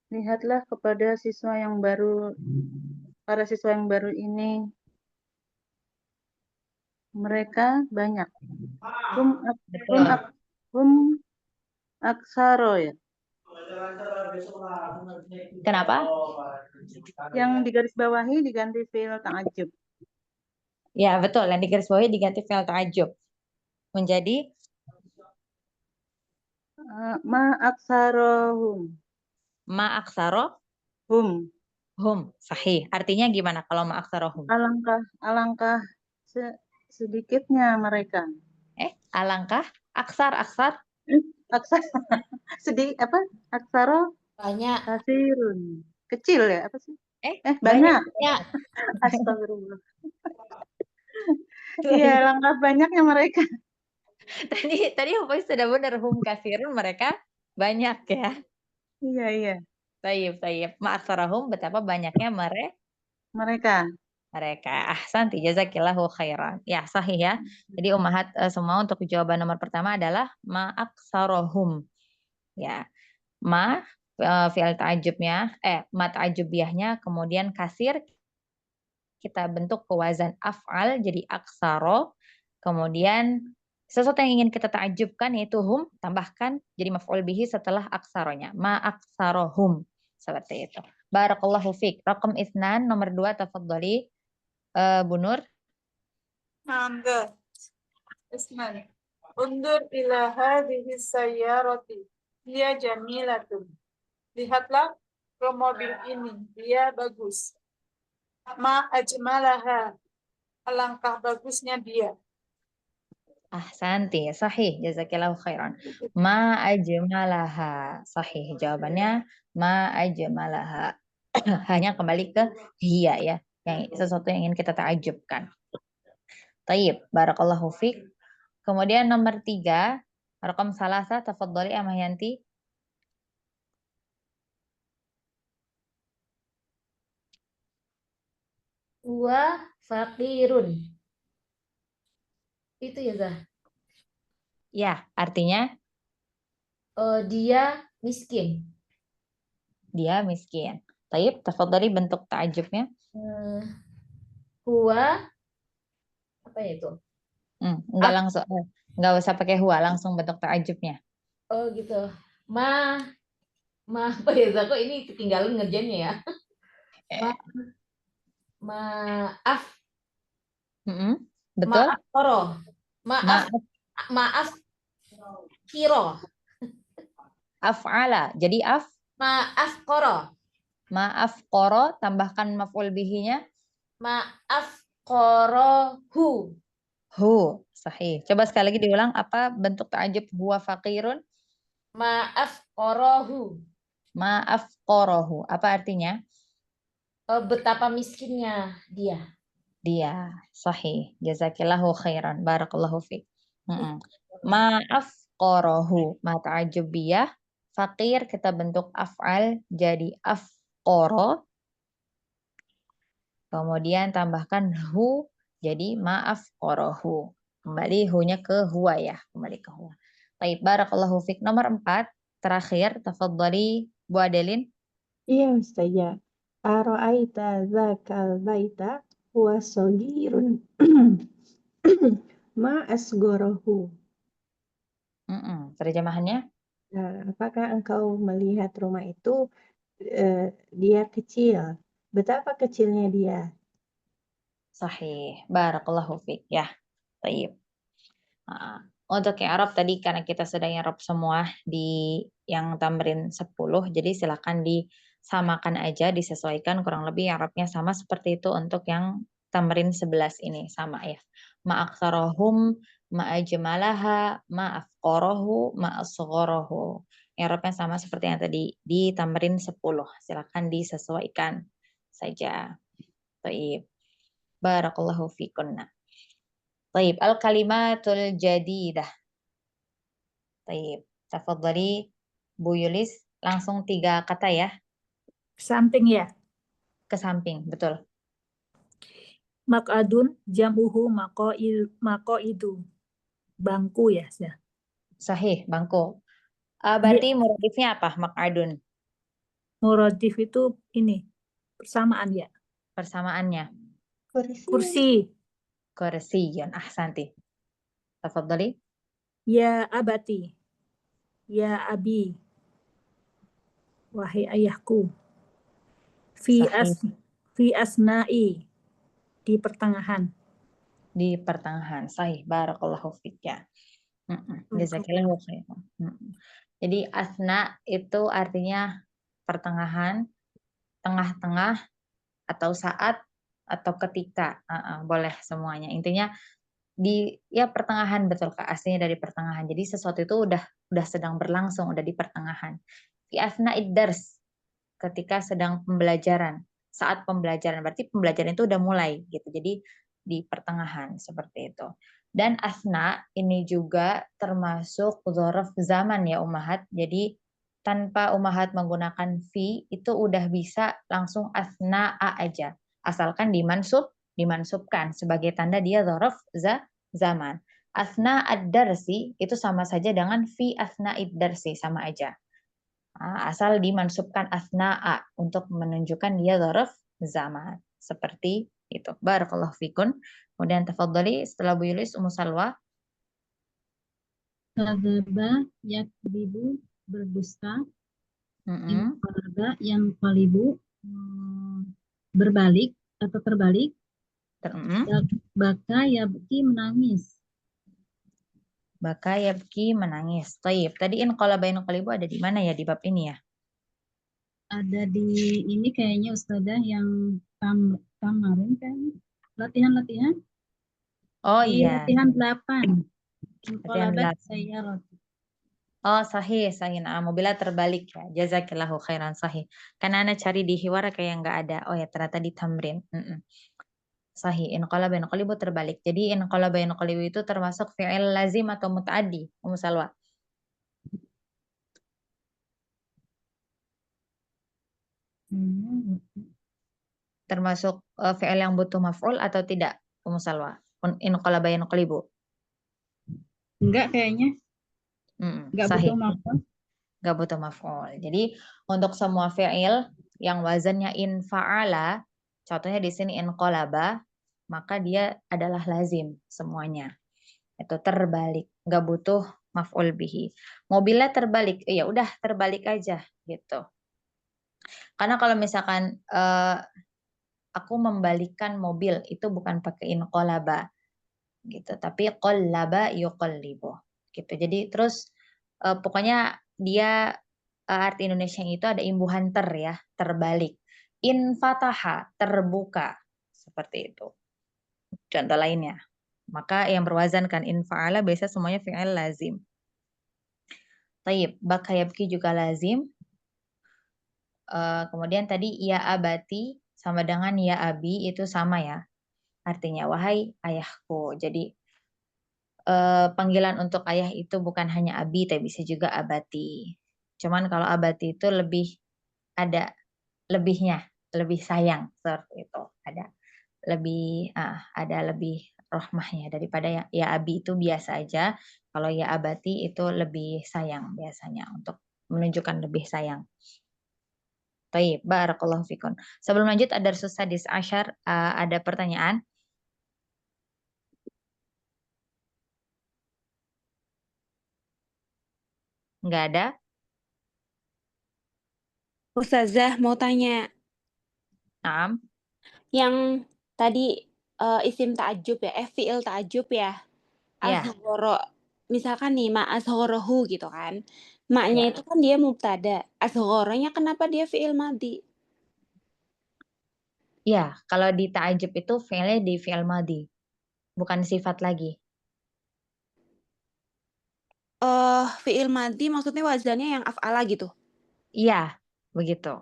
Lihatlah kepada siswa yang baru, para siswa yang baru ini. Mereka banyak. Hum aksaro ya. Kenapa? Yang digarisbawahi diganti fi'il ta'ajub. Ya, betul. Yang digarisbawahi diganti fi'il ta'ajub. Menjadi Ma aksarohum. ma aksaro Hum. hum. Sahih. Artinya gimana kalau ma aksarohum? Alangkah sedikitnya mereka. Alangkah aksar. Aksar sedih apa? Aksaro Banyak. Kasirun. Kecil ya? Apa sih? Banyak. Banyak. Astagfirullah. Iya, lengkap banyaknya mereka. Tadi apa sudah benar, hum kasirun, mereka banyak ya. Iya, iya. Tayyib. Ma'aksarahum, betapa banyaknya Mereka. Ahsanti, jazakillahu khairan. Ya, sahih ya. Jadi ummahat semua, untuk jawaban nomor pertama adalah ma'aksarahum. Ya. Fi'il ta'ajubnya, ma ta'ajubiyahnya, kemudian kasir kita bentuk ke wazan af'al jadi aksaro, kemudian sesuatu yang ingin kita ta'ajubkan yaitu hum, tambahkan jadi maf'ul bihi setelah aksaronya, ma aksarohum, seperti itu. Barakallahu fiik. Raqam 2, nomor 2, tafadhali Bu Nur. Nanda. Isman. Undur ila hadhihi sayyarati. Dia jamilatun. Lihatlah ke mobil ini. Dia bagus. Ma ajmalaha. Alangkah bagusnya dia. Ahsanti, sahih, jazakillahu khairan. Ma ajmalaha. Sahih, jawabannya ma ajmalaha. Hanya kembali ke hiya ya, yang sesuatu yang ingin kita ta'ajubkan. Tayyib, barakallahu fiik. Kemudian nomor 3, raqam salasa, tafadhali Amayanti. Huwa faqirun. Itu ya, Zah? Ya, artinya Dia miskin. dia miskin. Tayyib, tafadhali bentuk ta'ajubnya. Huwa apa ya itu? Enggak langsung, enggak usah pakai huwa, langsung bentuk ta'ajubnya. Oh gitu. Apa ya, Zah? Kok ini ketinggalan ngerjainnya ya? Maaf. Betul? Maaf koro. Maaf kiro. Af'ala. Jadi Maaf koro. Maaf koro, tambahkan maf'ul bihinya. Maaf koro hu. Hu, sahih. Coba sekali lagi diulang, apa bentuk ta'ajub huwa faqirun? Maaf korohu. Maaf korohu. Apa artinya? Betapa miskinnya dia. Dia, sahih. Jazakillahu khairan. Barakallahu fiik. Maaf korohu. Ma ta'ajubiyah. Fakir kita bentuk af'al jadi afqoro. Kemudian tambahkan hu jadi maaf korohu. Kembali hu-nya ke huwa ya. Kembali ke huwa. Baik, barakallahu fiik. Nomor 4, terakhir, tafadhali Bu Adelin. Iya, Ustazah. Ara'aita dzakal baita huwa saghirun. Ma asgharahu. Terjemahannya? Nah, apakah engkau melihat rumah itu dia kecil? Betapa kecilnya dia? Sahih. Barakallahu fiik. Ya, baik. Untuk yang Arab tadi karena kita sudah Arab semua di yang tamrin 10, jadi silakan disamakan aja, disesuaikan kurang lebih Arabnya sama seperti itu untuk yang tamrin 11 ini sama ya. Ma'aksarahum, ma'ajmalaha, ma'afqarahu, ma'asgharahu. Arabnya sama seperti yang tadi di tamrin 10. Silakan disesuaikan saja. Baik. Barakallahu fikunna. Baik, al-kalimatul jadidah. Baik, tafadhali Bu Yulis, langsung 3 kata ya. Samping ya. Ke samping, betul. Maq'adun jam'uhu maqa'idu. Bangku ya. Sahih, bangku. Berarti muradifnya apa, maq'adun? Muradif itu ini, persamaan ya. Persamaannya. Kursi. Kursiyun, ahsanti. Tafadhali. Ya abati. Ya abi. Wahai ayahku. Fi asna'i. Di pertengahan. Di pertengahan. Sahih, barakallahu fik ya. Jazakillahu khairan. Jadi asna itu artinya pertengahan, tengah-tengah, atau saat, atau ketika. Boleh semuanya. Intinya di pertengahan, betul Kak, aslinya dari pertengahan. Jadi sesuatu itu udah sedang berlangsung, udah di pertengahan. fi asna'id dars, ketika sedang pembelajaran, saat pembelajaran, berarti pembelajaran itu udah mulai gitu. Jadi di pertengahan seperti itu. Dan asna ini juga termasuk dzaraf zaman ya ummahat. Jadi tanpa ummahat menggunakan fi itu udah bisa langsung asna'a aja. Asalkan dimansubkan sebagai tanda dia dzaraf zaman. Asna ad-darsi itu sama saja dengan fi asna'id darsi, sama aja. Asal dimansubkan asna'a untuk menunjukkan dia dzaraf zaman. Seperti itu. Barakallahu fikun. Kemudian tafadhali setelah Bu Yulis Ummu Salwa. Kadzaba yakdzibu, berdusta. Mm-mm. Inqalaba yanqalibu, berbalik atau terbalik. Mm-mm. Baka yabki, menangis. Baka yabki, menangis. Thayyib. Tadi inqalaba yanqalibu ada di mana ya di bab ini ya? Ada di ini kayaknya Ustazah yang kemarin kan latihan-latihan Oh di iya. latihan 8. Latihan Inqalabat 8. sayyarat. Oh sahih, sahih. Nah, mobilnya terbalik ya. Jazakillahu khairan, sahih. Karena Ana cari di hiwara kayak nggak ada. Oh ya ternyata di tamrin. Sahih. Inqalaba yanqalibu terbalik. Jadi inqalaba yanqalibu itu termasuk fi'il lazim atau muta'addi, Ummu Salwa. Termasuk fi'il yang butuh maf'ul atau tidak, Ummu Salwa? Inqalaba yanqalibu. Enggak kayaknya. Enggak Sahih. butuh maf'ul. Nggak butuh maf'ul. Jadi untuk semua fi'il yang wazannya infa'ala, contohnya di sini inqalaba, maka dia adalah lazim semuanya. Itu terbalik, nggak butuh maf'ul bihi. Mobilnya terbalik, ya udah terbalik aja gitu. Karena kalau misalkan aku membalikkan mobil itu bukan pakai inqalaba gitu, tapi qallaba yuqallibu gitu. Jadi terus pokoknya dia arti Indonesia itu ada imbuhan ter ya, terbalik. Infataha, terbuka. Seperti itu. Contoh lainnya. Maka yang berwazan kan infa'ala biasa semuanya fi'il lazim. Taib, baka yabki juga lazim. Kemudian tadi ya abati sama dengan ya abi itu sama ya. Artinya wahai ayahku. Jadi panggilan untuk ayah itu bukan hanya abi tapi bisa juga abati. Cuman kalau abati itu lebih ada lebihnya, lebih sayang seperti itu. Ada lebih rahmahnya daripada ya abi itu biasa aja. Kalau ya abati itu lebih sayang biasanya untuk menunjukkan lebih sayang. Baik, barakallahu fikun. Sebelum lanjut ada sadis asyar, ada pertanyaan? Enggak ada? Ustazah mau tanya, Naam. yang tadi isim ta'ajub ya, fi'il ta'ajub ya, Ya. azghara, misalkan nih ma azgharahu gitu kan, maknya Ya. itu kan dia mubtada, azgharanya kenapa dia fi'il madhi? Ya, kalau di ta'ajub itu fi'ilnya di fi'il madhi, bukan sifat lagi. Fi'il madhi maksudnya wazannya yang af'ala gitu? Iya, begitu.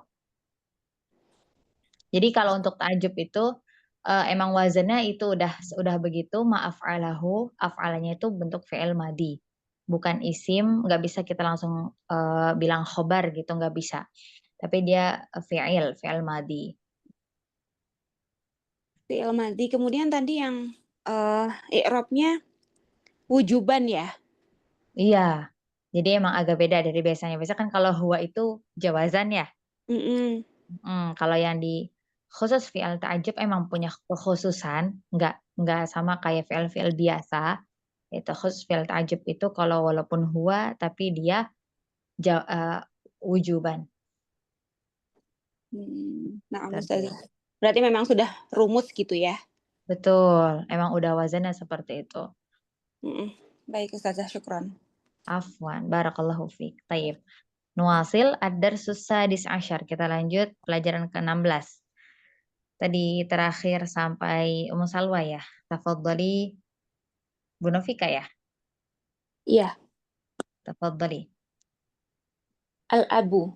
Jadi kalau untuk ta'ajub itu emang wazannya itu udah begitu, ma'af'alahu, af'alanya itu bentuk fi'il madhi. Bukan isim, nggak bisa kita langsung bilang khobar gitu, nggak bisa. Tapi dia fi'il madhi. Fi'il madhi. Kemudian tadi yang i'rabnya wujuban ya? Iya. Jadi emang agak beda dari biasanya. Biasanya kan kalau huwa itu jawazan ya. Kalau yang di khusus fi'il ta'ajub emang punya kekhususan, nggak sama kayak fi'il biasa. Itu khusus fi'il ta'ajub itu kalau walaupun huwa tapi dia wujuban. Nah, Ustazah. Berarti memang sudah rumus gitu ya? Betul, emang udah wazannya seperti itu. Baik Ustazah, syukron. Afwan, barakallahu fiik. Taib. Nuwasil ad-darsus sadis asyar. Kita lanjut pelajaran ke-16. Tadi terakhir sampai Ummu Salwa ya. Tafadhali Bu Novika ya? Iya. Tafadhali. Al-abu.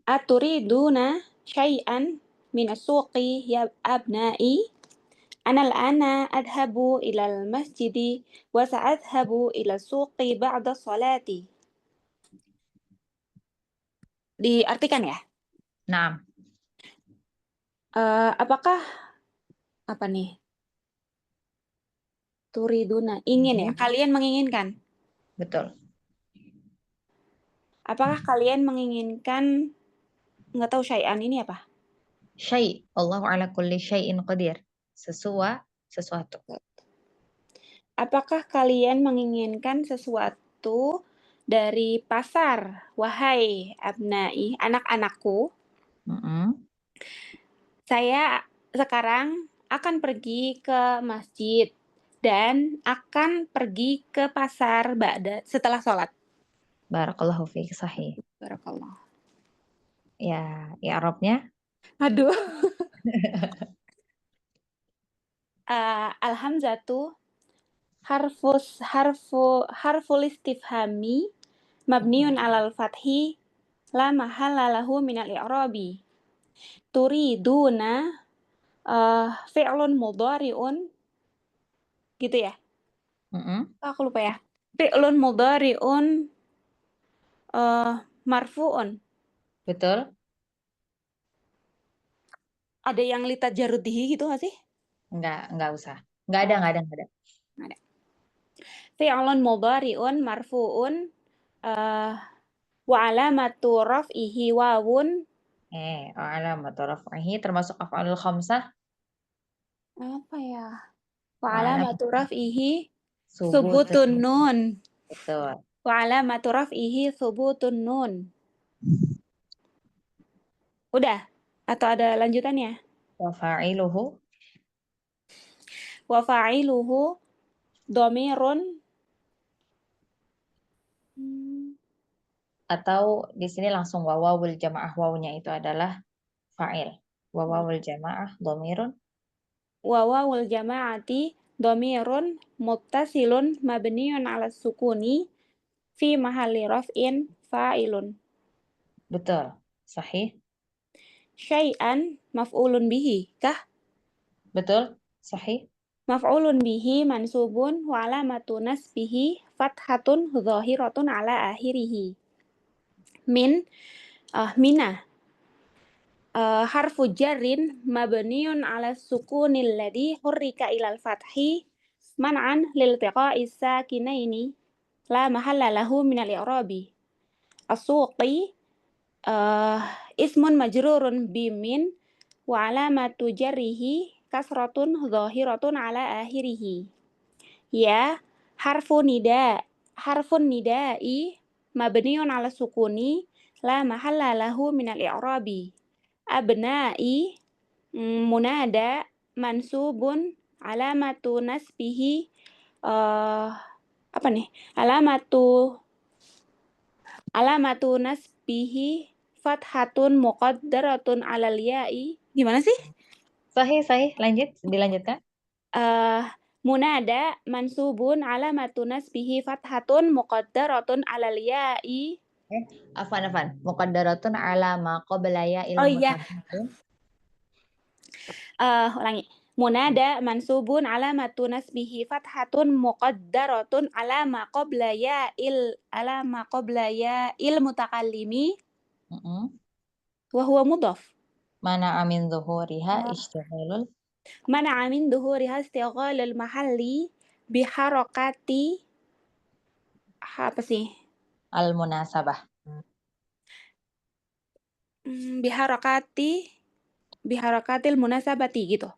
Aturiduna syai'an minas suqi ya abna'i? Ana al-ana adhabu ilal masjidi wa sa'adhabu ila suqi ba'da salati. Diartikan ya? Nah, Apakah apa nih? Turiduna, ingin ya? Kalian menginginkan? betul. Apakah kalian menginginkan, nggak tahu syai'an ini apa? Syai, Allahu ala kulli syai'in qadir. Sesuatu. Apakah kalian menginginkan sesuatu dari pasar, wahai abnai, anak-anakku? Saya sekarang akan pergi ke masjid dan akan pergi ke pasar setelah sholat. Barakallahu fiik, sahih. Barakallah. Ya, Arabnya? Aduh. Al-hamzatu harful istifhami mabniun alal fathi la mahalla lahu minal i'rabi. Turiduna fi'lun mudhari'un gitu ya? Aku lupa ya. Fi'lun mudhari'un marfu'un. Betul. Ada yang lita jarudihi gitu nggak sih? Enggak usah. Enggak ada. Fi'lun mudhari'un marfu'un wa alamatu raf'ihi wawun. Alamatu raf'ihi termasuk af'alul khamsah. Apa ya? Wa alamatu raf'ihi Subutun. subutun nun. Betul. Wa alamatu raf'ihi subutun nun. Udah? Atau ada lanjutannya? Wa fa'iluhu dhamirun. Atau di sini langsung wawul jamaah, wawunya itu adalah fa'il. Wawul jamaah dhamirun. Wawul jama'ati dhamirun muttasilun mabniun 'ala sukuni fi mahalli raf'in fa'ilun. Betul. Sahih. Syai'an maf'ulun bihi kah? Betul. Sahih. Maf'ulun bihi mansubun wa alamatu nasbihi fathatun zahiratun 'ala akhirih. Mina harfu jarrin mabniun 'ala sukunil ladzi hurrika ilal fathi man'an liltiqa'is sakinaini la mahalla lahu minal i'rabi. As-suqi ismun majrurun bimin wa alamatu jarrihi kasratun zahiratun 'ala akhirih. Ya harfun nida'i mabniun 'ala sukuni la mahalla lahu minal i'rabi. Abna'i munada mansubun alamatu nasbihi apa nih? Alamatu nasbihi fathatun muqaddaratun 'alal ya'i. Gimana sih? Sahih. Dilanjutkan. Munada mansubun alamatu nasbihi fathatun muqaddaratun 'alal ya'i. Afan. Muqaddaratun ala ma qabla ya'il mutakallim. Ulangi. Munada mansubun alamatu nasbihi fathatun muqaddaratun ala ma qabla ya'il mutakallimi. Wa huwa mudhaf. Mana'a min zuhuriha ishtighalul. Mana'a min zuhuriha istighalul mahalli biharakati apa sih? Al-munasabah. Biharakatil munasabati gitu.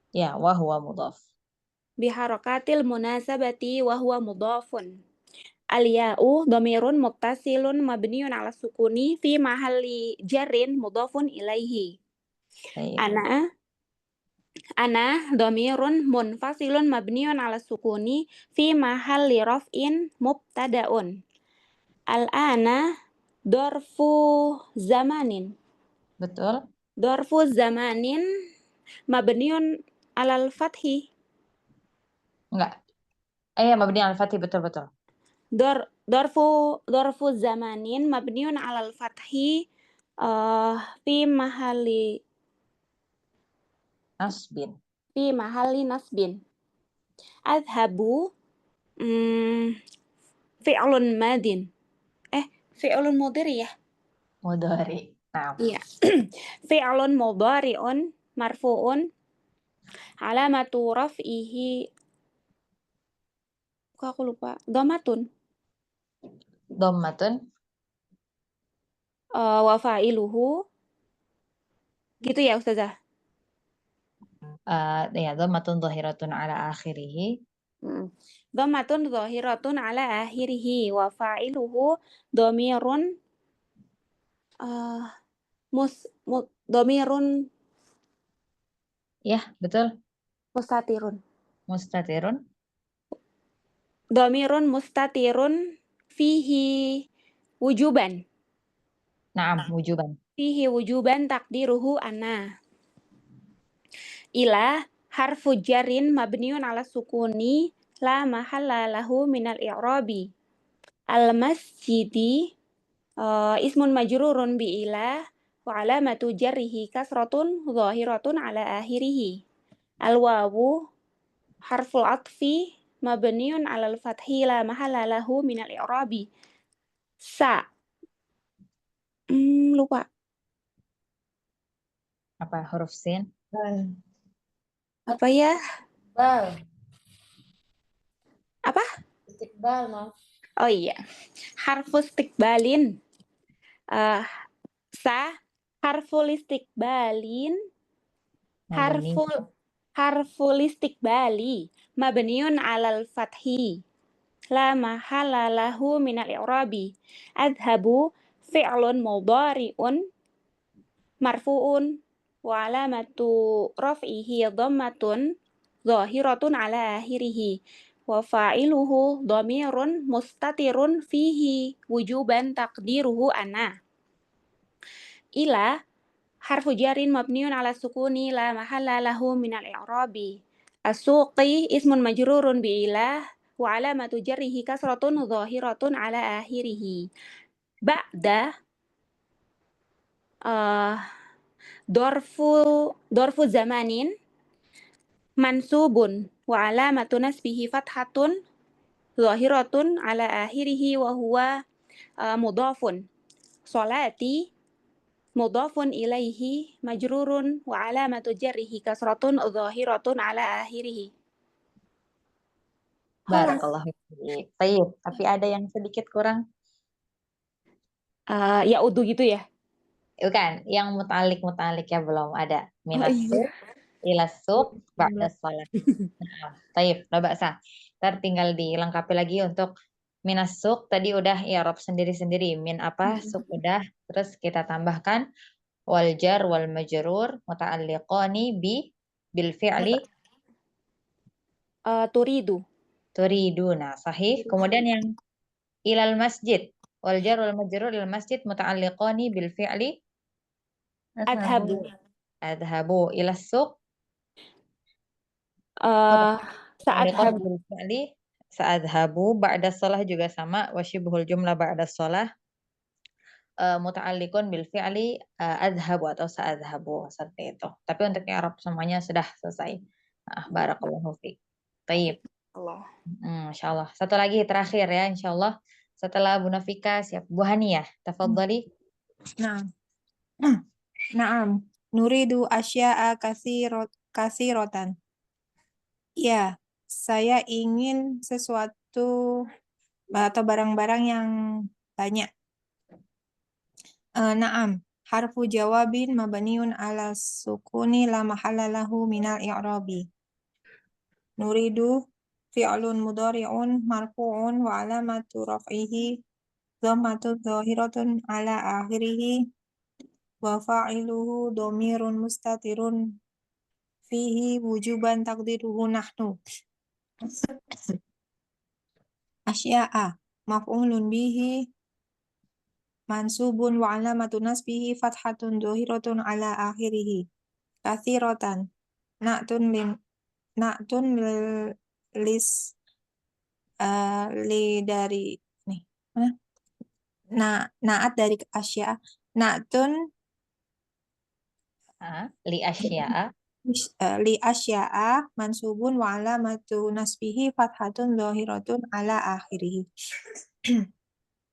Ya, wa huwa mudhaf. Biharakatil munasabati wa huwa mudhafun. Al-ya'u dhamirun muttasilun mabniun 'ala sukuni fi mahalli jarrin mudhafun ilaihi. Ana dhamirun munfasilun mabniun 'ala sukuni fi mahalli raf'in mubtada'un. Al-ana dorfu zamanin. Betul. Dorfu zamanin mabniun 'alal fathi. Enggak. Mabniun 'alal fathi, betul. Dorfu zamanin mabniun 'alal fathi fi mahali nasbin. Adhabu fi'lun madin. Fi'lun mudhari ya? Mudhari. Nah, Iya. Fi'lun mudhari'un marfu'un alamatu raf'ihi. Kok aku lupa? Dhammatun. dhammatun. Wa fa'iluhu. Gitu ya Ustazah? Ya, dhammatun dhahiratun ala akhirih. Dhammatun dhahiratun ala akhirih wa fa'iluhu dhamirun dhamirun Ya, betul. mustatirun. Mustatirun. Dhamirun mustatirun fihi wujuban. Naam, wujuban. Fihi wujuban takdiruhu ana. Ila harfu jarin mabniun ala sukuni la mahalla lahu minal i'rabi. Al masjidi ismun majrurun bi ila wa alamatu jarrihi kasratun zahiratun ala akhirih. Al wawu harful atfi mabniun ala al-fathi la mahalla lahu minal i'rabi. Sa. Lupa. Apa huruf sin? Apa ya? Bal. Apa? Istiqbal, Mas. Oh iya. Harful istiqbalin. Harful istiqbalin. Harful istiqbali mabniun alal fathi la mahalla lahu minal i'rabi. Adhabu fi'lun mudhari'un marfu'un wa alamatu raf'ihi dhammatun zahiratun ala akhirih wa fa'iluhu dhamirun mustatirun fihi wujuban taqdiruhu ana. Ila harfu jarin mabniun ala sukuni la mahalla lahu minal i'rabi. As-suqi ismun majrurun bi ila wa alamatu jarrihi kasratun zahiratun ala akhirih. Ba'da dorfu zamanin mansubun wa alamatu nasbihi fathatun zahiratun ala akhirih wa huwa mudhafun. Salati mudhafun ilaihi majrurun wa alamatu jarrihi kasratun zahiratun ala akhirih. Barakallahu fiik. Baik, tapi ada yang sedikit kurang. Ya udu gitu ya? Bukan, yang mutalik ya belum ada. Minasuk, ilasuk, ba'da sholat. Baik, la ba'sa. Tinggal dilengkapi lagi untuk minasuk. Tadi udah i'rab sendiri-sendiri. Min apa, suk udah. Terus kita tambahkan wal jar wal majrur muta'alliqani bil fi'li turiduna. Sahih. Kemudian yang ilal masjid. Wal jar wal majrur ilal masjid muta'alliqani bil fi'li adhabu ila suq Sa'adhabu bil fi'li sa'adhabu ba'da shalah juga sama wa syibhul jumlah ba'da shalah muta'alliqun bil fi'li adhabu atau sa'adhabu seperti itu. Tapi untuk i'rab semuanya sudah selesai. Barakallahu fiik. Baik. Insyaallah. Satu lagi terakhir ya insyaallah. Setelah Bu Nafika siap Bu Hania, tafadhali. Naam. Nuridu asya'a kasiratan. Ya, saya ingin sesuatu atau barang-barang yang banyak. Naam. Harfu jawabin mabniun ala sukuni la mahalla lahu minal i'rabi. Nuridu fi'lun mudhari'un marfu'un wa alamatu raf'ihi dhammatun zahiratun ala akhirih wa fa'iluhu dhamirun mustatirun fihi wujuban taqdiruhu nahnu. Asya'a maf'ulun bihi mansubun wa alamatu nasbihi fathatun zahiratun ala akhirih. Katsiratan na'tun li dari nih. Na'at dari asya Na'tun Li asya'a. li asya'a mansubun wa alamatu nasbihi fathatun dhahiratun ala akhirih.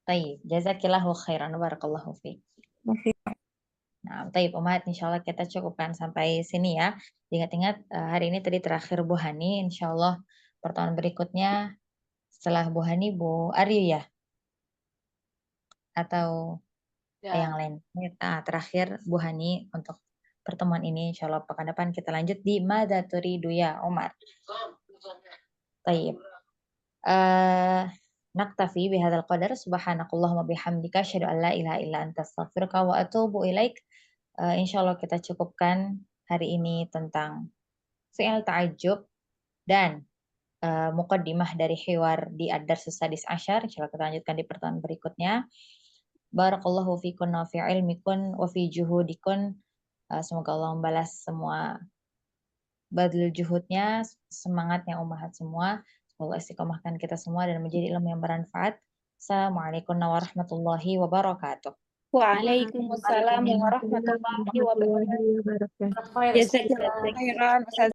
Baik, jazakillahu khairan, barakallahu fiik. Nah, baik, Umat, insyaallah kita cukupkan sampai sini ya. Ingat-ingat hari ini tadi terakhir Bu Hani, insyaallah pertemuan berikutnya setelah Bu Hani, Bu Aryu ya? Atau yang lain? Terakhir Bu Hani untuk pertemuan ini, insyaallah pekan depan kita lanjut di Madza turidu ya Umar. Baik. Naktafi bihadzal qadar, subhanakallahumma bihamdika asyhadu an la ilaha illa anta astaghfiruka wa atubu ilaik. Insyaallah kita cukupkan hari ini tentang fi'il ta'ajjub dan muqaddimah dari hiwar di ad-dars sadis asyar. Insyaallah kita lanjutkan di pertemuan berikutnya. Barakallahu fikun wa fi ilmikun wa fi juhudikun. Semoga Allah membalas semua badlul juhudnya, semangatnya ummahat semua. Semoga istiqomahkan kita semua dan menjadi ilmu yang bermanfaat. Assalamualaikum warahmatullahi wabarakatuh. Waalaikumsalam warahmatullahi wabarakatuh. wabarakatuh. Jazakallahu khairan.